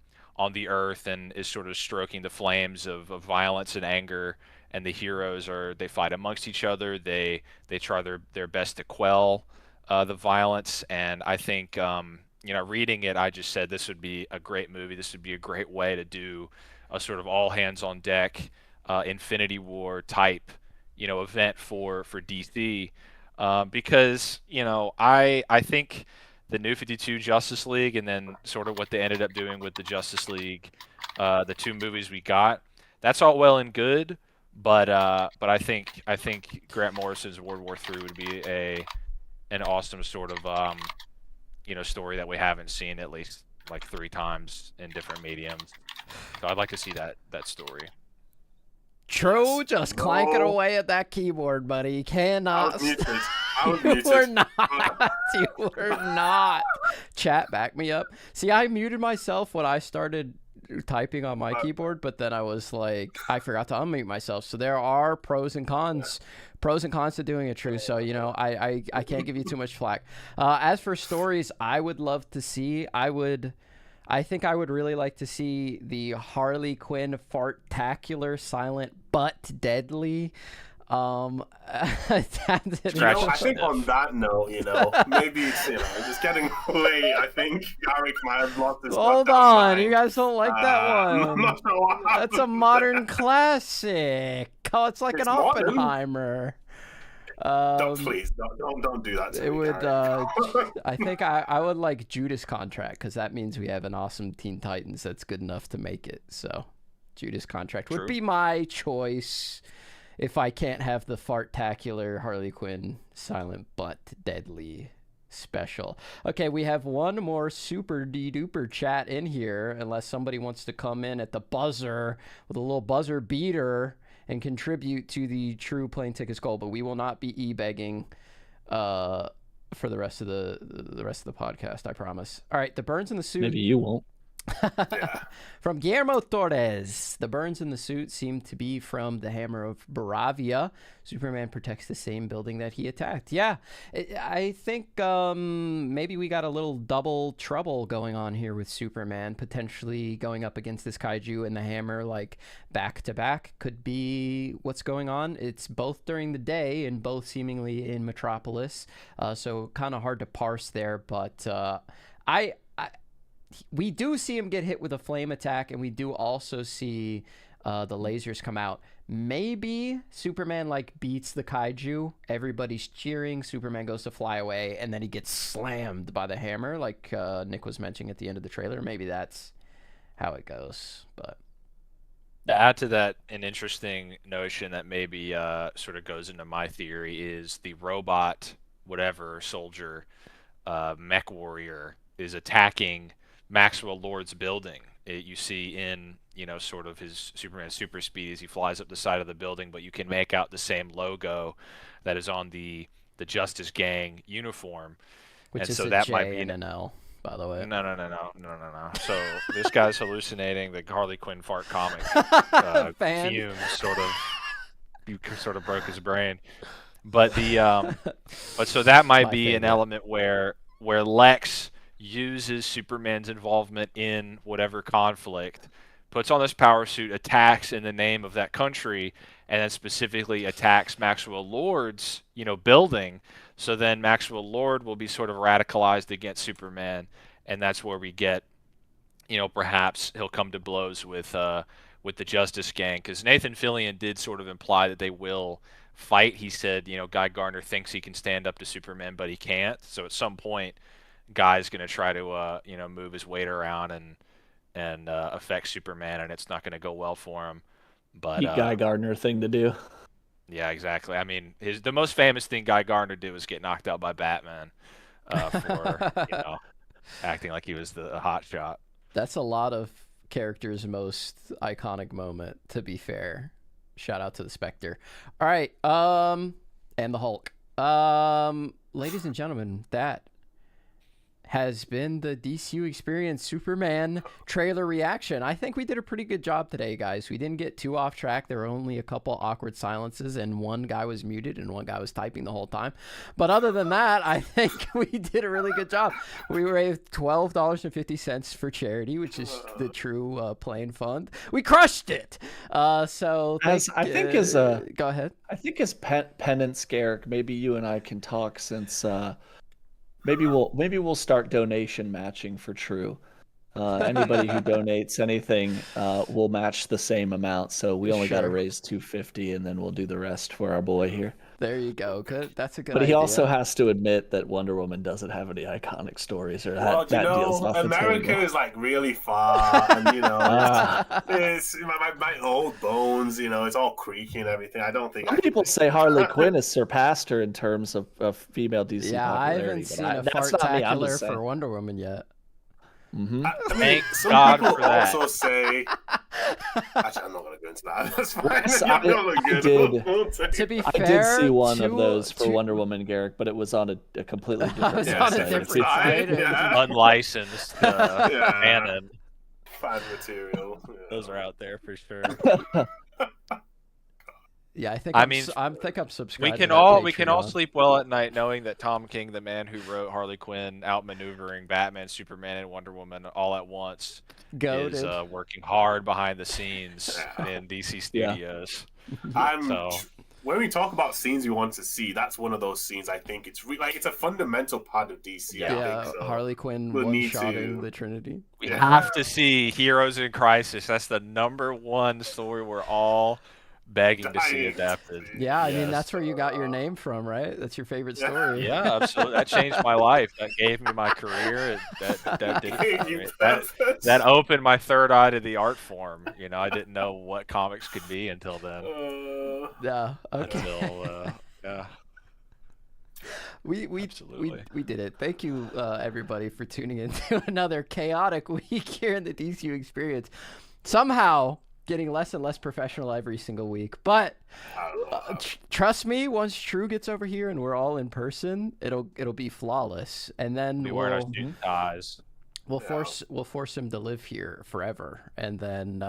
the Earth and is sort of stroking the flames of violence and anger. And the heroes they fight amongst each other. They try their best to quell the violence. And I think reading it, I just said this would be a great movie. This would be a great way to do a sort of all hands on deck Infinity War type event for DC, because I think the New 52 Justice League, and then sort of what they ended up doing with the Justice League, the 2 movies we got, that's all well and good, But I think Grant Morrison's World War III would be an awesome sort of story that we haven't seen at least like 3 times in different mediums. So I'd like to see that story. True, Yes. just No. clanking away at that keyboard, buddy. You cannot. I was muted. I was You muted. were not. You were not. Chat, back me up. See, I muted myself when I started typing on my keyboard, but then I was like, I forgot to unmute myself. So there are pros and cons. Pros and cons to doing it, True. So, I can't give you too much flack. As for stories I would love to see, I think I would really like to see the Harley Quinn fartacular silent but deadly. I think on that note, maybe it's just getting late. I think Garrick might have lost his. Hold on, you guys don't like that one? I'm not sure what That's a modern classic. Oh, it's like It's an modern. Oppenheimer. Please don't do that to It me, would. Garrick. I think I would like Judas Contract, because that means we have an awesome Teen Titans that's good enough to make it. So, Judas Contract would True. be my choice if I can't have the fartacular Harley Quinn silent but deadly special. Okay, we have one more super duper chat in here, unless somebody wants to come in at the buzzer with a little buzzer beater and contribute to the true plane tickets goal. But we will not be e-begging for the rest of the rest of the podcast, I promise. All right, the burns in the suit. Maybe you won't. Yeah. From Guillermo Torres, the burns in the suit seem to be from the Hammer of Baravia. Superman protects the same building that he attacked. Yeah, I think maybe we got a little double trouble going on here with Superman, potentially going up against this kaiju and the Hammer like back to back. Could be what's going on. It's both during the day and both seemingly in Metropolis, so kind of hard to parse there. But we do see him get hit with a flame attack, and we do also see the lasers come out. Maybe Superman like beats the kaiju. Everybody's cheering. Superman goes to fly away, and then he gets slammed by the hammer, like Nick was mentioning at the end of the trailer. Maybe that's how it goes. But To add to that, an interesting notion that maybe sort of goes into my theory is the robot, whatever soldier, mech warrior is attacking Maxwell Lord's building. You see in sort of his Superman super speed as he flies up the side of the building, but you can make out the same logo that is on the Justice Gang uniform, which and is so a that J might be and an L, by the way. No. So this guy's hallucinating the Harley Quinn fart comic Fan. fumes. You sort of broke his brain, but so that might My be an favorite. element where Lex uses Superman's involvement in whatever conflict, puts on this power suit, attacks in the name of that country, and then specifically attacks Maxwell Lord's, building. So then Maxwell Lord will be sort of radicalized against Superman, and that's where we get, perhaps he'll come to blows with the Justice Gang, because Nathan Fillion did sort of imply that they will fight. He said, Guy Gardner thinks he can stand up to Superman, but he can't. So at some point, Guy's going to try to move his weight around and affect Superman, and it's not going to go well for him. But Guy Gardner thing to do. Yeah, exactly. I mean, the most famous thing Guy Gardner did was get knocked out by Batman for acting like he was the hot shot. That's a lot of characters' most iconic moment, to be fair. Shout out to the Spectre. All right, and the Hulk. Ladies and gentlemen, that has been the DCU Experience Superman trailer reaction. I think we did a pretty good job today, guys. We didn't get too off track. There were only a couple awkward silences, and one guy was muted and one guy was typing the whole time. But other than that, I think we did a really good job. We raised $12.50 for charity, which is the true Plane Fund. We crushed it. Go ahead. I think as penance, Garrick, maybe you and I can talk, since maybe we'll start donation matching for True. Anybody who donates anything will match the same amount. So we only got to raise $250, and then we'll do the rest for our boy here. There you go. Good. That's a good But idea. he also has to admit that Wonder Woman doesn't have any iconic stories, or Well, that deal's off the America table. is like really far, and it's my old bones. It's all creaky and everything. I don't think. Some people say Harley Quinn has surpassed her in terms of female DC yeah, I popularity. haven't seen a that's not me. I'm fartacular just saying. for Wonder Woman yet. Mm-hmm. I mean, Thank some God people for that. also say. Actually, I'm not going to go into that. That's fine. Yes, You're gonna look good. did. To be I fair, did see one of two- those for two- Wonder Woman, Garrick, but it was on a completely different was Yeah, on a website. different site. Yeah. Unlicensed Yeah. canon. Fan material. Yeah. Those are out there for sure. Yeah, I think I I'm, mean, s- I'm think I'm We subscribed. can to that all Patreon. sleep well at night knowing that Tom King, the man who wrote Harley Quinn, outmaneuvering Batman, Superman, and Wonder Woman all at once, Goated. is working hard behind the scenes in DC Yeah. Studios. I'm when we talk about scenes we want to see, that's one of those scenes. I think it's it's a fundamental part of DC. Yeah. I think so. Harley Quinn We'll need one-shotting to- the Trinity. We Yeah. have to see Heroes in Crisis. That's the #1 story we're all begging to see Dying. adapted. Yeah, I mean Yes. that's where you got your name from, right? That's your favorite story. Yeah, absolutely. That changed my life. That gave me my career. That did it for You me. purpose. That opened my third eye to the art form. I didn't know what comics could be until then. Yeah. Okay. Until yeah, we absolutely. did it. Thank you, everybody, for tuning in to another chaotic week here in the DCU Experience. Somehow getting less and less professional every single week, but I don't know. trust me, once True gets over here and we're all in person, it'll be flawless. And then We wear our suit ties. we'll force him to live here forever, and then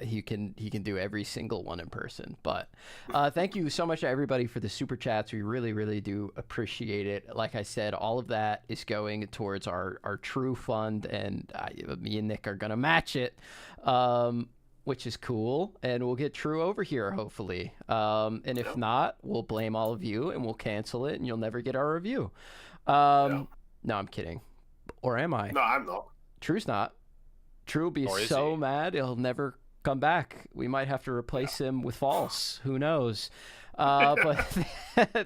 he can do every single one in person. But thank you so much to everybody for the super chats. We really do appreciate it. Like I said, all of that is going towards our True Fund, and me and Nick are gonna match it, which is cool. And we'll get True over here hopefully. And if not, we'll blame all of you and we'll cancel it, and you'll never get our review. No, I'm kidding. Or am I? No, I'm not. True's not. True will be Or is so he? mad he'll never come back. We might have to replace him with False. Who knows? But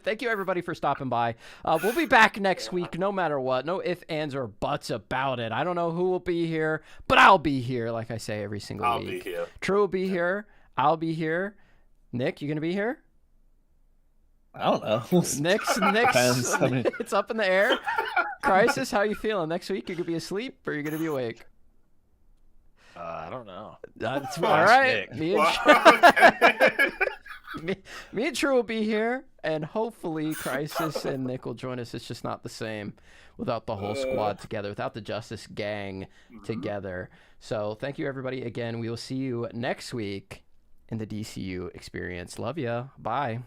thank you everybody for stopping by. We'll be back next week no matter what. No ifs, ands, or buts about it. I don't know who will be here, but I'll be here, like I say every single I'll week. be here. True will be here. I'll be here. Nick, you gonna be here? I don't know. Nick's Depends. I mean- it's up in the air. Crisis, how you feeling? Next week you could be asleep or you're gonna be awake. I don't know. That's all Ask right. Nick. Me and Okay. me and True will be here, and hopefully Crisis and Nick will join us. It's just not the same without the whole squad together, without the Justice Gang together. So thank you everybody again. We will see you next week in the DCU Experience. Love ya. Bye.